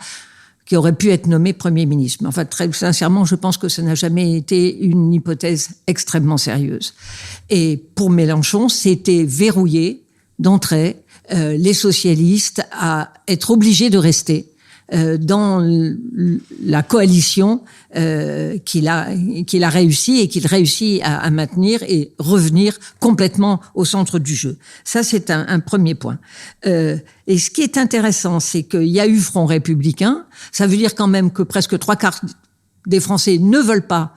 qui aurait pu être nommé Premier ministre. Mais enfin, très sincèrement, je pense que ça n'a jamais été une hypothèse extrêmement sérieuse. Et pour Mélenchon, c'était verrouillé d'entrée les socialistes à être obligés de rester dans la coalition qu'il a réussi et qu'il réussit à maintenir et revenir complètement au centre du jeu. Ça, c'est un premier point. Et ce qui est intéressant, c'est qu'il y a eu Front républicain. Ça veut dire quand même que presque 3/4 des Français ne veulent pas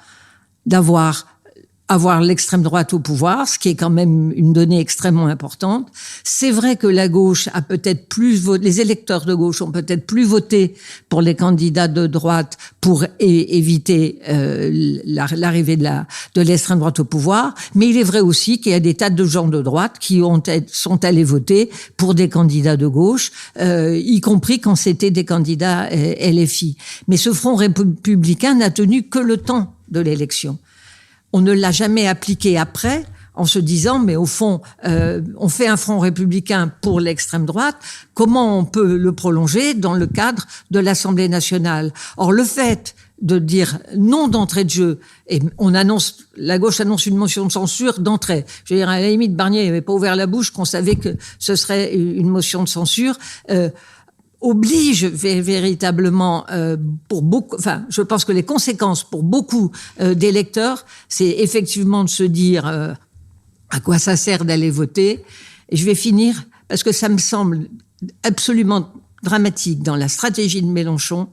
d'avoir avoir l'extrême droite au pouvoir, ce qui est quand même une donnée extrêmement importante. C'est vrai que la gauche a peut-être plus voté, les électeurs de gauche ont peut-être plus voté pour les candidats de droite pour éviter l'arrivée de l'extrême droite au pouvoir. Mais il est vrai aussi qu'il y a des tas de gens de droite qui sont allés voter pour des candidats de gauche, y compris quand c'était des candidats LFI. Mais ce Front républicain n'a tenu que le temps de l'élection. On ne l'a jamais appliqué après, en se disant, mais au fond, on fait un front républicain pour l'extrême droite, comment on peut le prolonger dans le cadre de l'Assemblée nationale? Or, le fait de dire non d'entrée de jeu, et la gauche annonce une motion de censure d'entrée. Je veux dire, à la limite, Barnier n'avait pas ouvert la bouche qu'on savait que ce serait une motion de censure, oblige véritablement pour beaucoup, enfin, je pense que les conséquences pour beaucoup d'électeurs, c'est effectivement de se dire à quoi ça sert d'aller voter. Et je vais finir parce que ça me semble absolument dramatique dans la stratégie de Mélenchon,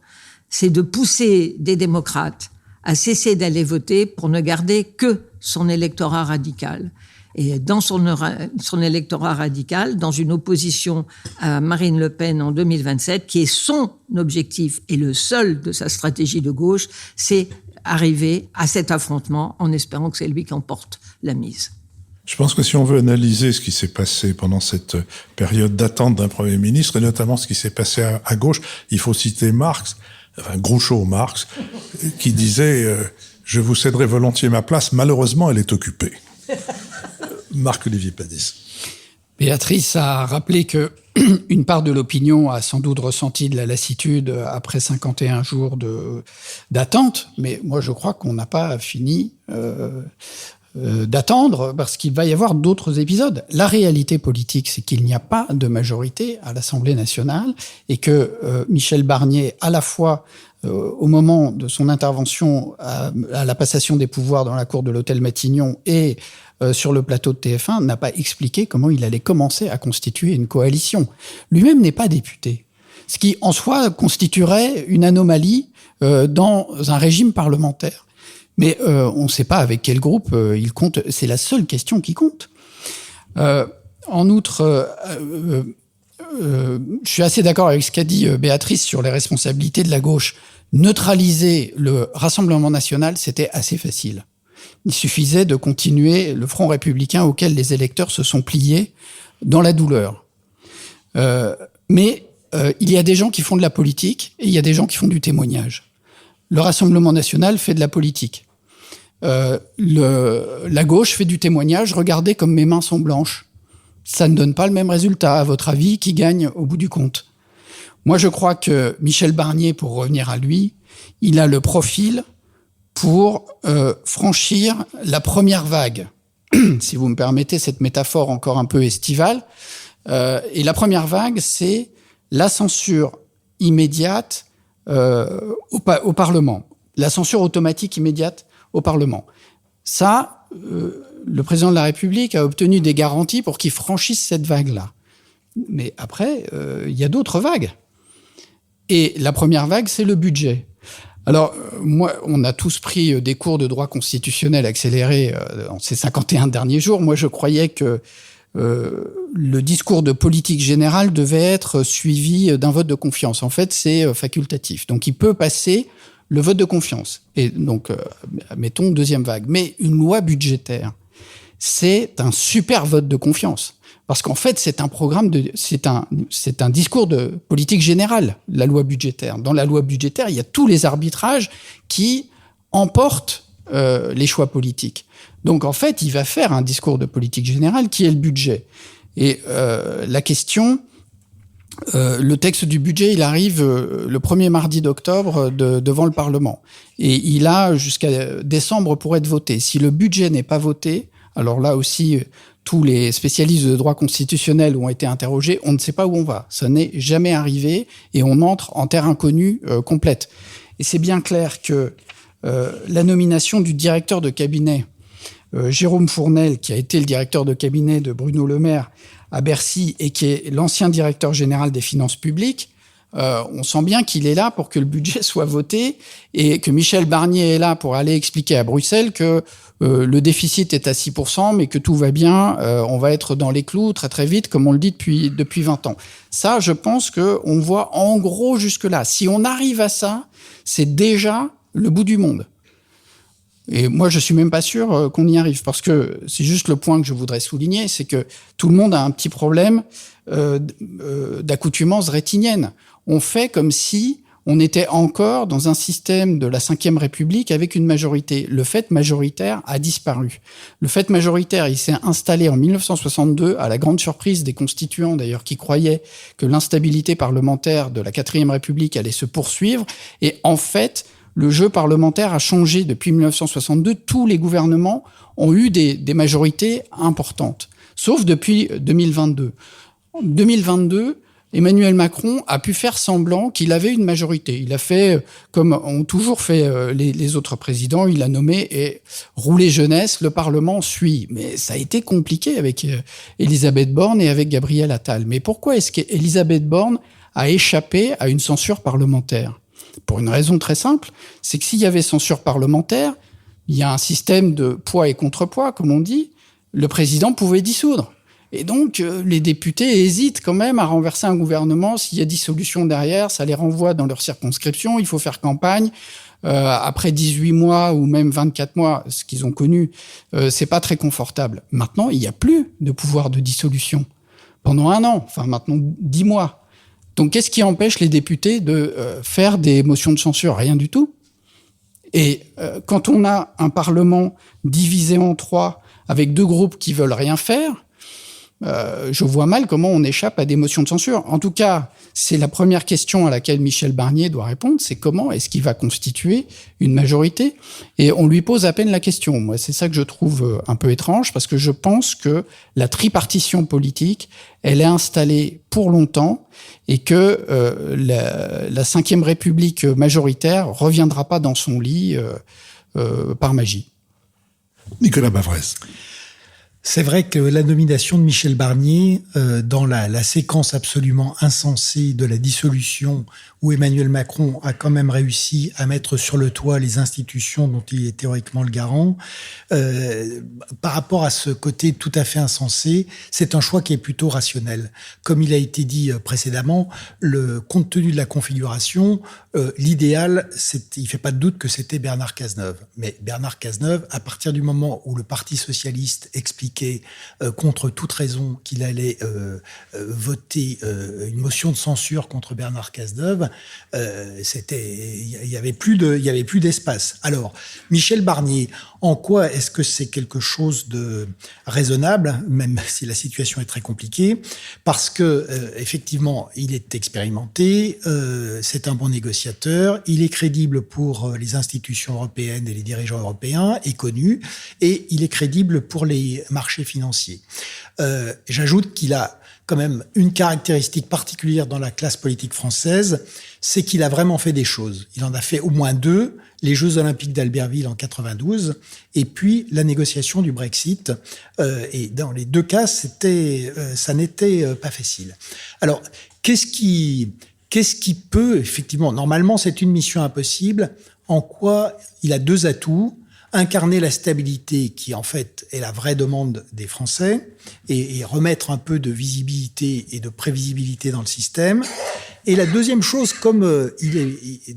c'est de pousser des démocrates à cesser d'aller voter pour ne garder que son électorat radical. Et dans son électorat radical, dans une opposition à Marine Le Pen en 2027, qui est son objectif et le seul de sa stratégie de gauche, c'est arriver à cet affrontement en espérant que c'est lui qui emporte la mise. Je pense que si on veut analyser ce qui s'est passé pendant cette période d'attente d'un Premier ministre, et notamment ce qui s'est passé à gauche, il faut citer Marx, enfin Groucho Marx, qui disait « Je vous céderai volontiers ma place, malheureusement elle est occupée ». Marc-Olivier Padis. Béatrice a rappelé que une part de l'opinion a sans doute ressenti de la lassitude après 51 jours d'attente, mais moi je crois qu'on n'a pas fini d'attendre parce qu'il va y avoir d'autres épisodes. La réalité politique, c'est qu'il n'y a pas de majorité à l'Assemblée nationale et que Michel Barnier, à la fois au moment de son intervention à la passation des pouvoirs dans la cour de l'hôtel Matignon et sur le plateau de TF1, n'a pas expliqué comment il allait commencer à constituer une coalition. Lui-même n'est pas député, ce qui en soi constituerait une anomalie dans un régime parlementaire. Mais on ne sait pas avec quel groupe il compte, c'est la seule question qui compte. En outre, je suis assez d'accord avec ce qu'a dit Béatrice sur les responsabilités de la gauche. Neutraliser le Rassemblement national, c'était assez facile. Il suffisait de continuer le front républicain auquel les électeurs se sont pliés dans la douleur. Mais il y a des gens qui font de la politique et il y a des gens qui font du témoignage. Le Rassemblement national fait de la politique. La gauche fait du témoignage. Regardez comme mes mains sont blanches. Ça ne donne pas le même résultat. À votre avis, qui gagne au bout du compte? Moi, je crois que Michel Barnier, pour revenir à lui, il a le profil pour franchir la première vague, si vous me permettez cette métaphore encore un peu estivale. Et la première vague, c'est la censure immédiate au Parlement, la censure automatique immédiate au Parlement. Ça, le président de la République a obtenu des garanties pour qu'il franchisse cette vague-là. Mais après, il y a d'autres vagues. Et la première vague, c'est le budget. Alors, moi, on a tous pris des cours de droit constitutionnel accélérés en ces 51 derniers jours. Moi, je croyais que le discours de politique générale devait être suivi d'un vote de confiance. En fait, c'est facultatif. Donc, il peut passer le vote de confiance. Et donc, mettons deuxième vague. Mais une loi budgétaire, c'est un super vote de confiance. Parce qu'en fait, c'est un discours de politique générale, la loi budgétaire. Dans la loi budgétaire, il y a tous les arbitrages qui emportent les choix politiques. Donc, en fait, il va faire un discours de politique générale qui est le budget. Et la question, le texte du budget, il arrive le premier mardi d'octobre devant le Parlement. Et il a jusqu'à décembre pour être voté. Si le budget n'est pas voté, alors là aussi, tous les spécialistes de droit constitutionnel ont été interrogés. On ne sait pas où on va. Ça n'est jamais arrivé et on entre en terre inconnue complète. Et c'est bien clair que la nomination du directeur de cabinet, Jérôme Fournel, qui a été le directeur de cabinet de Bruno Le Maire à Bercy et qui est l'ancien directeur général des finances publiques, on sent bien qu'il est là pour que le budget soit voté et que Michel Barnier est là pour aller expliquer à Bruxelles que le déficit est à 6%, mais que tout va bien, on va être dans les clous très très vite, comme on le dit depuis 20 ans. Ça, je pense qu'on voit en gros jusque-là. Si on arrive à ça, c'est déjà le bout du monde. Et moi, je suis même pas sûr qu'on y arrive, parce que c'est juste le point que je voudrais souligner, c'est que tout le monde a un petit problème d'accoutumance rétinienne. On fait comme si on était encore dans un système de la Ve République avec une majorité. Le fait majoritaire a disparu. Le fait majoritaire, il s'est installé en 1962, à la grande surprise des constituants d'ailleurs, qui croyaient que l'instabilité parlementaire de la Quatrième République allait se poursuivre. Et en fait, le jeu parlementaire a changé depuis 1962. Tous les gouvernements ont eu des majorités importantes, sauf depuis 2022. En 2022, Emmanuel Macron a pu faire semblant qu'il avait une majorité. Il a fait, comme ont toujours fait les autres présidents, il a nommé et roulé jeunesse, le Parlement suit. Mais ça a été compliqué avec Elisabeth Borne et avec Gabriel Attal. Mais pourquoi est-ce qu'Elisabeth Borne a échappé à une censure parlementaire ? Pour une raison très simple, c'est que s'il y avait censure parlementaire, il y a un système de poids et contrepoids, comme on dit, le président pouvait dissoudre. Et donc, les députés hésitent quand même à renverser un gouvernement. S'il y a dissolution derrière, ça les renvoie dans leur circonscription, il faut faire campagne. Après 18 mois ou même 24 mois, ce qu'ils ont connu, c'est pas très confortable. Maintenant, il n'y a plus de pouvoir de dissolution. Pendant 1 an, enfin maintenant 10 mois. Donc, qu'est-ce qui empêche les députés de faire des motions de censure ? Rien du tout. Et quand on a un Parlement divisé en 3, avec 2 groupes qui veulent rien faire, je vois mal comment on échappe à des motions de censure. En tout cas, c'est la première question à laquelle Michel Barnier doit répondre, c'est comment est-ce qu'il va constituer une majorité ? Et on lui pose à peine la question. Moi, c'est ça que je trouve un peu étrange, parce que je pense que la tripartition politique, elle est installée pour longtemps, et que la Ve République majoritaire reviendra pas dans son lit par magie. Nicolas Bavrez. C'est vrai que la nomination de Michel Barnier, dans la séquence absolument insensée de la dissolution, où Emmanuel Macron a quand même réussi à mettre sur le toit les institutions dont il est théoriquement le garant, par rapport à ce côté tout à fait insensé, c'est un choix qui est plutôt rationnel. Comme il a été dit précédemment, compte tenu de la configuration, l'idéal, il fait pas de doute que c'était Bernard Cazeneuve. Mais Bernard Cazeneuve, à partir du moment où le Parti socialiste expliquait contre toute raison qu'il allait voter une motion de censure contre Bernard Cazeneuve, il y avait plus d'espace. Alors, Michel Barnier, en quoi est-ce que c'est quelque chose de raisonnable, même si la situation est très compliquée? Parce que effectivement, il est expérimenté, c'est un bon négociateur, il est crédible pour les institutions européennes et les dirigeants européens, est connu, et il est crédible pour les marchés financiers. J'ajoute qu'il a quand même une caractéristique particulière dans la classe politique française, c'est qu'il a vraiment fait des choses. Il en a fait au moins 2, les Jeux Olympiques d'Albertville en 92, et puis la négociation du Brexit. Et dans les 2 cas, ça n'était pas facile. Alors, qu'est-ce qui peut, effectivement, normalement, c'est une mission impossible. En quoi il a 2 atouts? Incarner la stabilité qui, en fait, est la vraie demande des Français et remettre un peu de visibilité et de prévisibilité dans le système. Et la deuxième chose, comme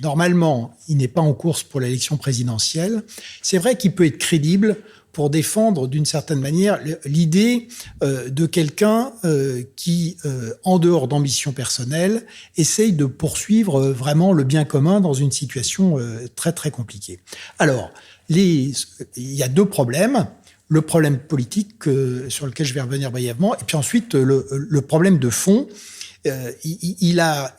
normalement, il n'est pas en course pour l'élection présidentielle, c'est vrai qu'il peut être crédible pour défendre d'une certaine manière l'idée de quelqu'un qui, en dehors d'ambition personnelle, essaye de poursuivre vraiment le bien commun dans une situation très très compliquée. Alors, il y a 2 problèmes. Le problème politique sur lequel je vais revenir brièvement, et puis ensuite le problème de fond. Il a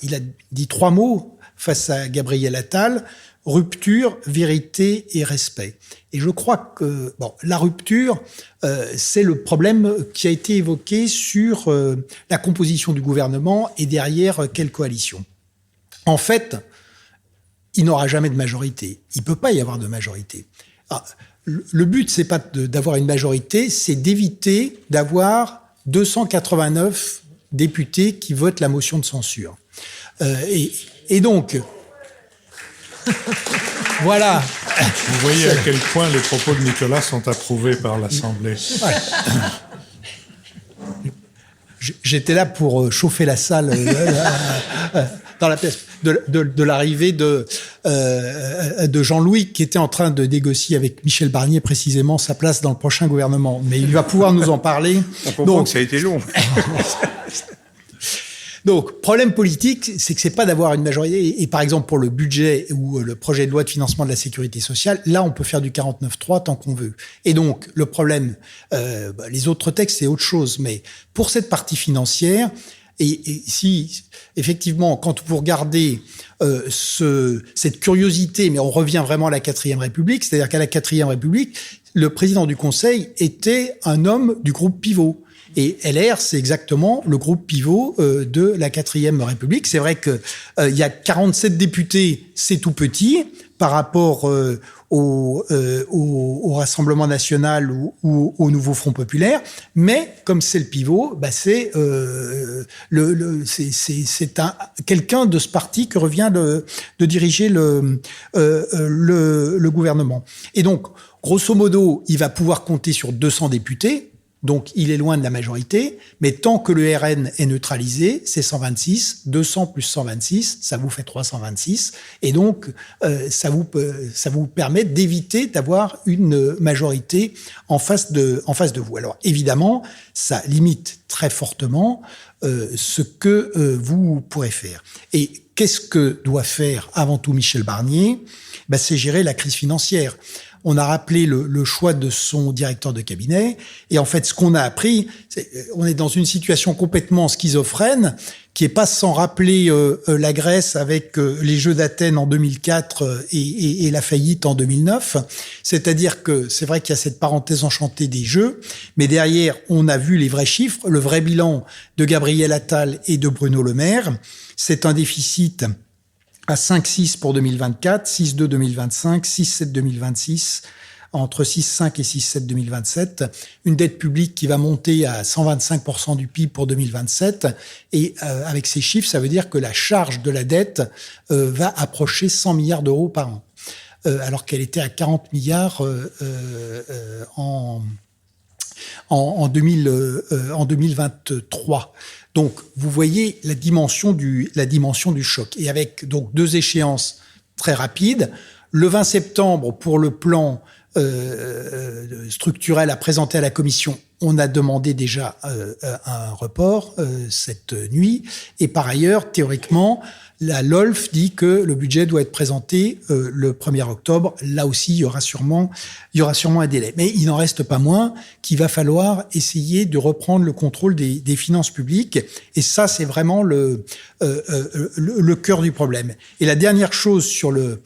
dit 3 mots face à Gabriel Attal: rupture, vérité et respect. Et je crois que la rupture, c'est le problème qui a été évoqué sur la composition du gouvernement et derrière quelle coalition. En fait, il n'aura jamais de majorité. Il peut pas y avoir de majorité. Le but, c'est pas d'avoir une majorité, c'est d'éviter d'avoir 289 députés qui votent la motion de censure. Et donc, voilà. Vous voyez à quel point les propos de Nicolas sont approuvés par l'Assemblée. Voilà. J'étais là pour chauffer la salle dans la pièce de l'arrivée de Jean-Louis, qui était en train de négocier avec Michel Barnier précisément sa place dans le prochain gouvernement. Mais il va pouvoir nous en parler. On comprend que ça a été long. Donc, problème politique, c'est que c'est pas d'avoir une majorité. Et par exemple, pour le budget ou le projet de loi de financement de la sécurité sociale, là, on peut faire du 49.3 tant qu'on veut. Et donc, le problème, les autres textes, c'est autre chose. Mais pour cette partie financière, et si, effectivement, quand vous regardez cette curiosité, mais on revient vraiment à la 4e République, c'est-à-dire qu'à la 4e République, le président du Conseil était un homme du groupe pivot. Et LR, c'est exactement le groupe pivot de la 4e République. C'est vrai que il y a 47 députés, c'est tout petit par rapport au Rassemblement national ou au Nouveau Front populaire, mais comme c'est le pivot, bah c'est quelqu'un de ce parti que revient de diriger le gouvernement. Et donc, grosso modo, il va pouvoir compter sur 200 députés. Donc, il est loin de la majorité, mais tant que le RN est neutralisé, c'est 126, 200 plus 126, ça vous fait 326, et donc ça vous permet d'éviter d'avoir une majorité en face de vous. Alors, évidemment, ça limite très fortement ce que vous pourrez faire. Et qu'est-ce que doit faire avant tout Michel Barnier ? Ben, c'est gérer la crise financière. On a rappelé le choix de son directeur de cabinet. Et en fait, ce qu'on a appris, on est dans une situation complètement schizophrène, qui est pas sans rappeler la Grèce avec les Jeux d'Athènes en 2004 et la faillite en 2009. C'est-à-dire que c'est vrai qu'il y a cette parenthèse enchantée des Jeux, mais derrière, on a vu les vrais chiffres, le vrai bilan de Gabriel Attal et de Bruno Le Maire. C'est un déficit à 5,6 pour 2024, 6,2 2025, 6,7 2026, entre 6,5 et 6,7 2027. Une dette publique qui va monter à 125% du PIB pour 2027. Et avec ces chiffres, ça veut dire que la charge de la dette va approcher 100 milliards d'euros par an, alors qu'elle était à 40 milliards en 2023. Donc, vous voyez la dimension du choc. Et avec donc 2 échéances très rapides. Le 20 septembre, pour le plan structurel à présenter à la Commission, on a demandé déjà un report cette nuit. Et par ailleurs, théoriquement, la LOLF dit que le budget doit être présenté le 1er octobre. Là aussi, il y aura sûrement un délai. Mais il n'en reste pas moins qu'il va falloir essayer de reprendre le contrôle des finances publiques. Et ça, c'est vraiment le cœur du problème. Et la dernière chose sur le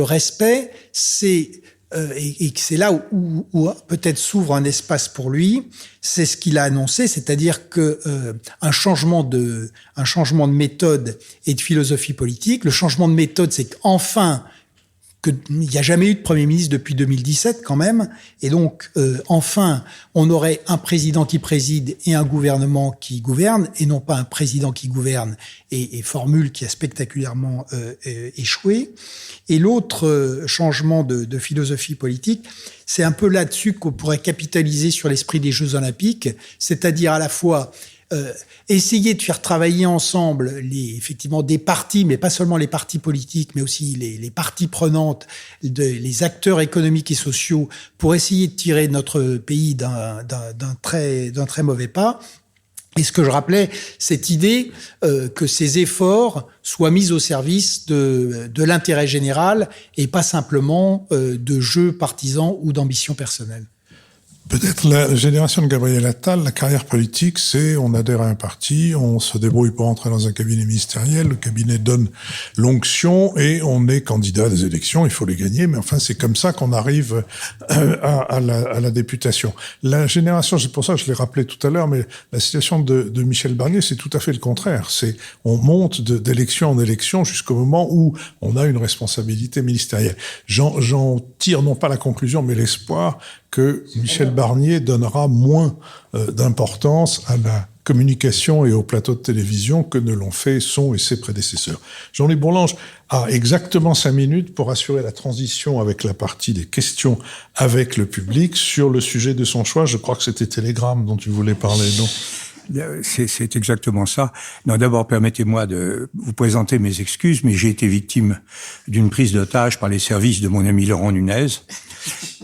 respect, c'est et c'est là où peut-être s'ouvre un espace pour lui, c'est ce qu'il a annoncé, c'est-à-dire que un changement de méthode et de philosophie politique. Le changement de méthode, c'est qu'enfin, qu'il n'y a jamais eu de Premier ministre depuis 2017 quand même, et donc enfin, on aurait un président qui préside et un gouvernement qui gouverne, et non pas un président qui gouverne et formule qui a spectaculairement échoué. Et l'autre changement de philosophie politique, c'est un peu là-dessus qu'on pourrait capitaliser sur l'esprit des Jeux Olympiques, c'est-à-dire à la fois essayer de faire travailler ensemble effectivement des partis, mais pas seulement les partis politiques, mais aussi les parties prenantes, les acteurs économiques et sociaux, pour essayer de tirer notre pays d'un très mauvais pas. Et ce que je rappelais, cette idée que ces efforts soient mis au service de l'intérêt général et pas simplement de jeux partisans ou d'ambitions personnelles. Peut-être la génération de Gabriel Attal, la carrière politique, c'est on adhère à un parti, on se débrouille pour entrer dans un cabinet ministériel, le cabinet donne l'onction et on est candidat à des élections, il faut les gagner, mais enfin c'est comme ça qu'on arrive à la députation. La génération, c'est pour ça que je l'ai rappelé tout à l'heure, mais la situation de Michel Barnier, c'est tout à fait le contraire. C'est on monte d'élection en élection jusqu'au moment où on a une responsabilité ministérielle. J'en tire non pas la conclusion, mais l'espoir que Michel Barnier donnera moins d'importance à la communication et au plateau de télévision que ne l'ont fait son et ses prédécesseurs. Jean-Louis Bourlanges a exactement 5 minutes pour assurer la transition avec la partie des questions avec le public sur le sujet de son choix. Je crois que c'était Télégramme dont tu voulais parler, non ? C'est exactement ça. Non, d'abord, permettez-moi de vous présenter mes excuses, mais j'ai été victime d'une prise d'otage par les services de mon ami Laurent Nunez.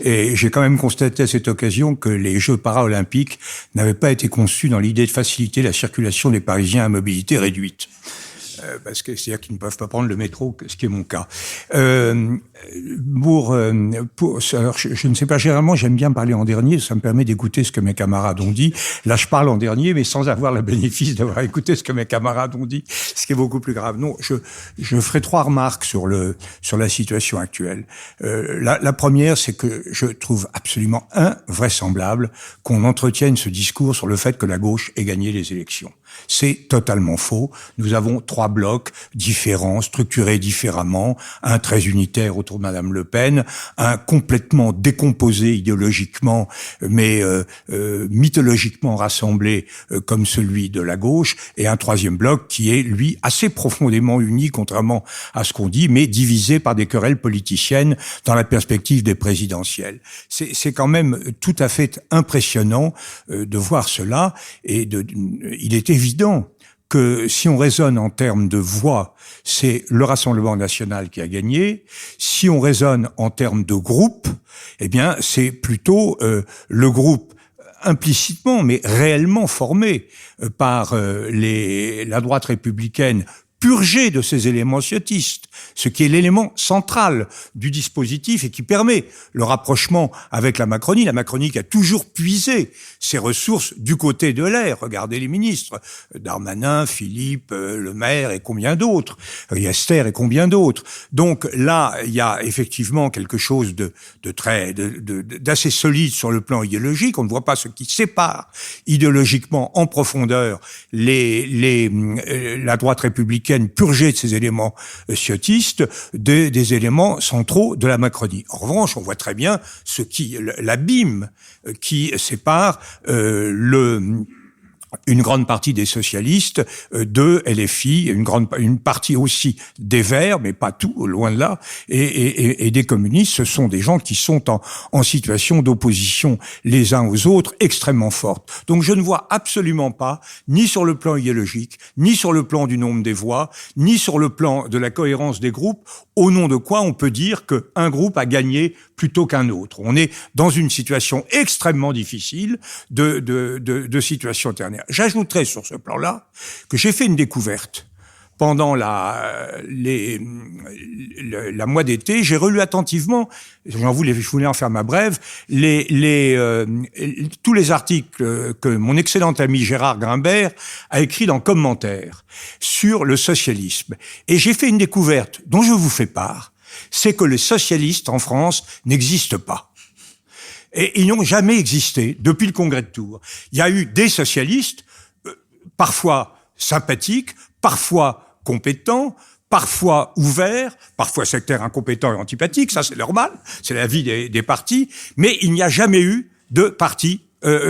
Et j'ai quand même constaté à cette occasion que les Jeux paralympiques n'avaient pas été conçus dans l'idée de faciliter la circulation des Parisiens à mobilité réduite. Parce que c'est-à-dire qu'ils ne peuvent pas prendre le métro, ce qui est mon cas. Alors, je ne sais pas, généralement, j'aime bien parler en dernier, ça me permet d'écouter ce que mes camarades ont dit. Là, je parle en dernier, mais sans avoir le bénéfice d'avoir écouté ce que mes camarades ont dit, ce qui est beaucoup plus grave. Non, je ferai 3 remarques sur la situation actuelle. La première, c'est que je trouve absolument invraisemblable qu'on entretienne ce discours sur le fait que la gauche ait gagné les élections. C'est totalement faux. Nous avons 3 blocs différents, structurés différemment, un très unitaire autour de Madame Le Pen, un complètement décomposé idéologiquement, mais mythologiquement rassemblé comme celui de la gauche, et un 3e bloc qui est, lui, assez profondément uni, contrairement à ce qu'on dit, mais divisé par des querelles politiciennes dans la perspective des présidentielles. C'est quand même tout à fait impressionnant de voir cela, et il est évident que si on raisonne en termes de voix, c'est le Rassemblement national qui a gagné. Si on raisonne en termes de groupe, eh bien, c'est plutôt le groupe implicitement, mais réellement formé par la droite républicaine, purgée de ces éléments ciotistes, ce qui est l'élément central du dispositif et qui permet le rapprochement avec la Macronie. La Macronie qui a toujours puisé ses ressources du côté de l'air. Regardez les ministres, Darmanin, Philippe, Le Maire et combien d'autres, Riester et combien d'autres. Donc là, il y a effectivement quelque chose d'assez solide sur le plan idéologique. On ne voit pas ce qui sépare idéologiquement en profondeur la droite républicaine purgée de ces éléments ciotistes des éléments centraux de la Macronie. En revanche, on voit très bien l'abîme qui sépare une grande partie des socialistes de LFI, une partie aussi des Verts, mais pas tout, loin de là, et des communistes. Ce sont des gens qui sont en situation d'opposition les uns aux autres extrêmement forte. Donc je ne vois absolument pas, ni sur le plan idéologique, ni sur le plan du nombre des voix, ni sur le plan de la cohérence des groupes, au nom de quoi on peut dire qu'un groupe a gagné plutôt qu'un autre. On est dans une situation extrêmement difficile de situation ternaire. J'ajouterais sur ce plan-là que j'ai fait une découverte. Pendant la mois d'été, j'ai relu attentivement, je voulais en faire ma brève, tous les articles que mon excellent ami Gérard Grimbert a écrits dans Commentaires sur le socialisme. Et j'ai fait une découverte dont je vous fais part, c'est que les socialistes en France n'existent pas. Et ils n'ont jamais existé depuis le Congrès de Tours. Il y a eu des socialistes, parfois sympathiques, parfois compétents, parfois ouverts, parfois sectaires, incompétents et antipathiques, ça c'est normal, c'est la vie des partis, mais il n'y a jamais eu de parti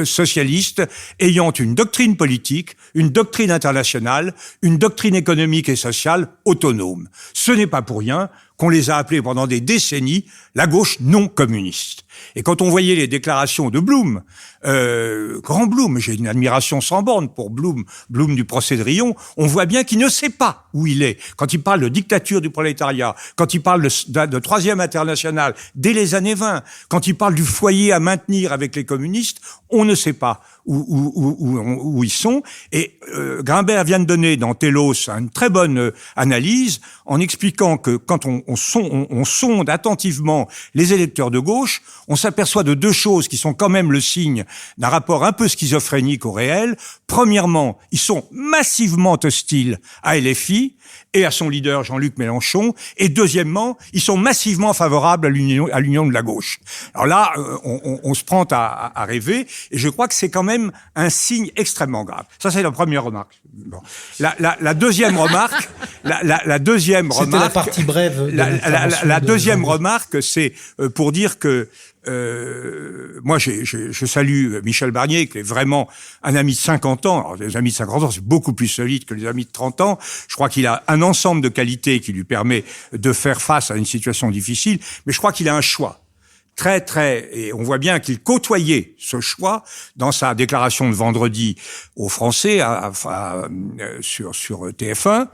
socialiste ayant une doctrine politique, une doctrine internationale, une doctrine économique et sociale autonome. Ce n'est pas pour rien qu'on les a appelés pendant des décennies la gauche non communiste. Et quand on voyait les déclarations de Blum, grand Blum, j'ai une admiration sans borne pour Blum du procès de Riom, on voit bien qu'il ne sait pas où il est. Quand il parle de dictature du prolétariat, quand il parle de troisième internationale dès les années 20, quand il parle du foyer à maintenir avec les communistes, on ne sait pas où ils sont. Et Grimbert vient de donner dans Télos une très bonne analyse en expliquant que quand on sonde attentivement les électeurs de gauche, on s'aperçoit de deux choses qui sont quand même le signe d'un rapport un peu schizophrénique au réel. Premièrement, ils sont massivement hostiles à LFI et à son leader Jean-Luc Mélenchon. Et deuxièmement, ils sont massivement favorables à l'union de la gauche. Alors là, on se prend à rêver. Et je crois que c'est quand même même un signe extrêmement grave. Ça, c'est la première remarque. Bon. La deuxième remarque, la deuxième C'était remarque. la partie brève. La deuxième remarque, c'est pour dire que moi, je salue Michel Barnier, qui est vraiment un ami de 50 ans. Alors, les amis de 50 ans, c'est beaucoup plus solide que les amis de 30 ans. Je crois qu'il a un ensemble de qualités qui lui permet de faire face à une situation difficile, mais je crois qu'il a un choix. Et on voit bien qu'il côtoyait ce choix dans sa déclaration de vendredi aux Français sur TF1.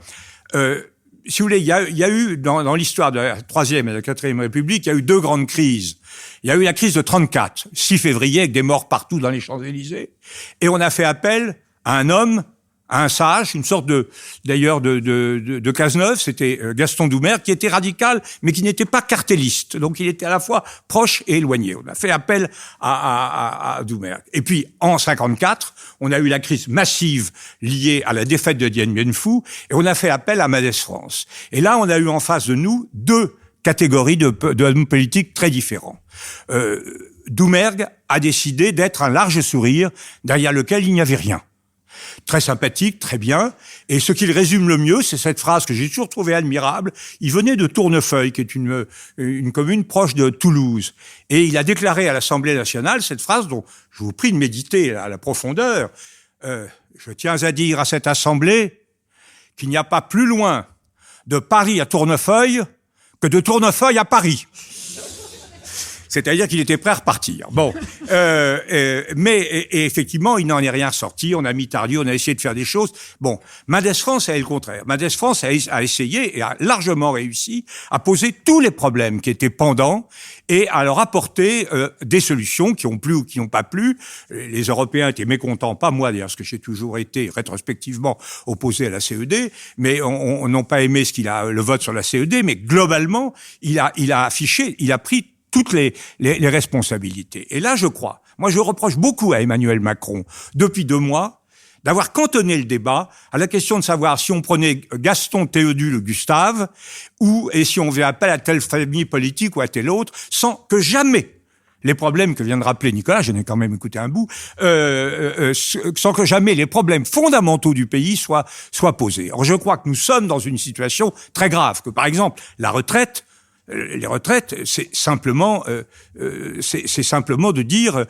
Si vous voulez, il y a eu dans l'histoire de la Troisième et de la Quatrième République, il y a eu deux grandes crises. Il y a eu la crise de 34, 6 février, avec des morts partout dans les Champs-Élysées, et on a fait appel à un homme, à un sage, une sorte de Cazeneuve, c'était Gaston Doumergue, qui était radical, mais qui n'était pas cartéliste. Donc il était à la fois proche et éloigné. On a fait appel à Doumergue. Et puis, en 54, on a eu la crise massive liée à la défaite de Dien Bien Phu, et on a fait appel à Mendès France. Et là, on a eu en face de nous deux catégories d'hommes politiques très différents. Doumergue a décidé d'être un large sourire derrière lequel il n'y avait rien. Très sympathique, très bien. Et ce qu'il résume le mieux, c'est cette phrase que j'ai toujours trouvée admirable. Il venait de Tournefeuille, qui est une commune proche de Toulouse. Et il a déclaré à l'Assemblée nationale cette phrase dont je vous prie de méditer à la profondeur. Je tiens à dire à cette Assemblée qu'il n'y a pas plus loin de Paris à Tournefeuille que de Tournefeuille à Paris. C'est-à-dire qu'il était prêt à repartir. Bon, mais effectivement, il n'en est rien sorti. On a mis Tardieu, on a essayé de faire des choses. Bon, Mendès France a le contraire. Mendès France a essayé et a largement réussi à poser tous les problèmes qui étaient pendants et à leur apporter des solutions qui ont plu ou qui n'ont pas plu. Les Européens étaient mécontents, pas moi d'ailleurs, parce que j'ai toujours été rétrospectivement opposé à la CED, mais on n'a pas aimé le vote sur la CED, mais globalement, il a pris toutes les responsabilités. Et là, je reproche beaucoup à Emmanuel Macron, depuis 2 mois, d'avoir cantonné le débat à la question de savoir si on prenait Gaston, Théodule ou Gustave, et si on faisait appel à telle famille politique ou à telle autre, sans que jamais les problèmes que vient de rappeler Nicolas, j'en ai quand même écouté un bout, sans que jamais les problèmes fondamentaux du pays soient posés. Alors je crois que nous sommes dans une situation très grave, que par exemple, les retraites, c'est simplement de dire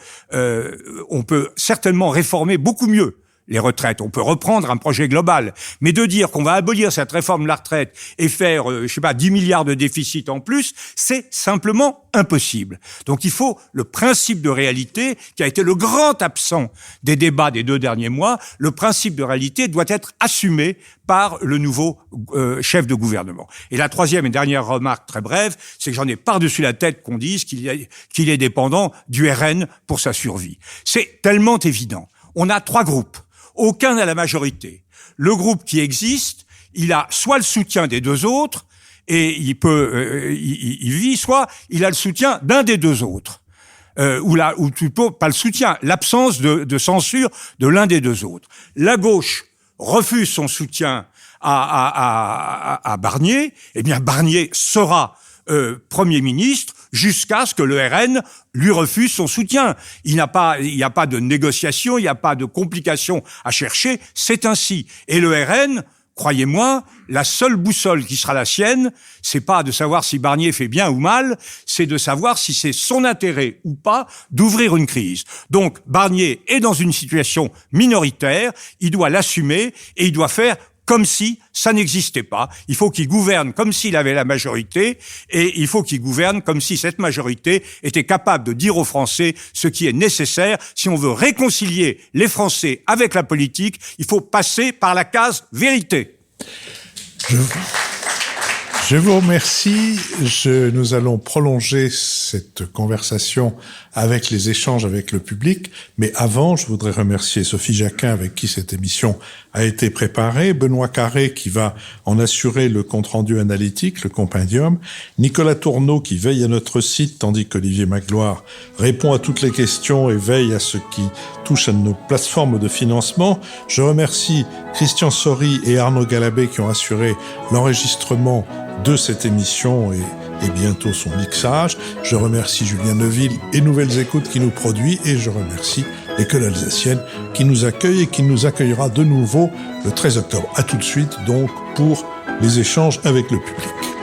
on peut certainement réformer beaucoup mieux les retraites. On peut reprendre un projet global, mais de dire qu'on va abolir cette réforme de la retraite et faire 10 milliards de déficit en plus, c'est simplement impossible. Donc il faut le principe de réalité qui a été le grand absent des débats des 2 derniers mois. Le principe de réalité doit être assumé par le nouveau chef de gouvernement. Et la troisième et dernière remarque très brève, c'est que j'en ai par-dessus la tête qu'on dise qu'il est dépendant du RN pour sa survie. C'est tellement évident. On a 3 groupes. Aucun n'a la majorité. Le groupe qui existe, il a soit le soutien des 2 autres, et il vit, soit il a le soutien d'un des 2 autres. Ou plutôt, pas le soutien, l'absence de censure de l'un des 2 autres. La gauche refuse son soutien à Barnier, eh bien Barnier sera Premier ministre jusqu'à ce que le RN lui refuse son soutien. Il n'y a pas de négociation, il n'y a pas de complications à chercher, c'est ainsi. Et le RN, croyez-moi, la seule boussole qui sera la sienne, c'est pas de savoir si Barnier fait bien ou mal, c'est de savoir si c'est son intérêt ou pas d'ouvrir une crise. Donc, Barnier est dans une situation minoritaire, il doit l'assumer et il doit faire comme si ça n'existait pas. Il faut qu'il gouverne comme s'il avait la majorité et il faut qu'il gouverne comme si cette majorité était capable de dire aux Français ce qui est nécessaire. Si on veut réconcilier les Français avec la politique, il faut passer par la case vérité. Je vous remercie. Nous allons prolonger cette conversation avec les échanges avec le public. Mais avant, je voudrais remercier Sophie Jacquin avec qui cette émission a été préparée, Benoît Carré qui va en assurer le compte-rendu analytique, le compendium, Nicolas Tourneau qui veille à notre site tandis qu'Olivier Magloire répond à toutes les questions et veille à ce qui touche à nos plateformes de financement. Je remercie Christian Sory et Arnaud Galabé qui ont assuré l'enregistrement de cette émission et bientôt son mixage. Je remercie Julien Neuville et Nouvelles Écoutes qui nous produit et je remercie l'école alsacienne, qui nous accueille et qui nous accueillera de nouveau le 13 octobre. À tout de suite, donc, pour les échanges avec le public.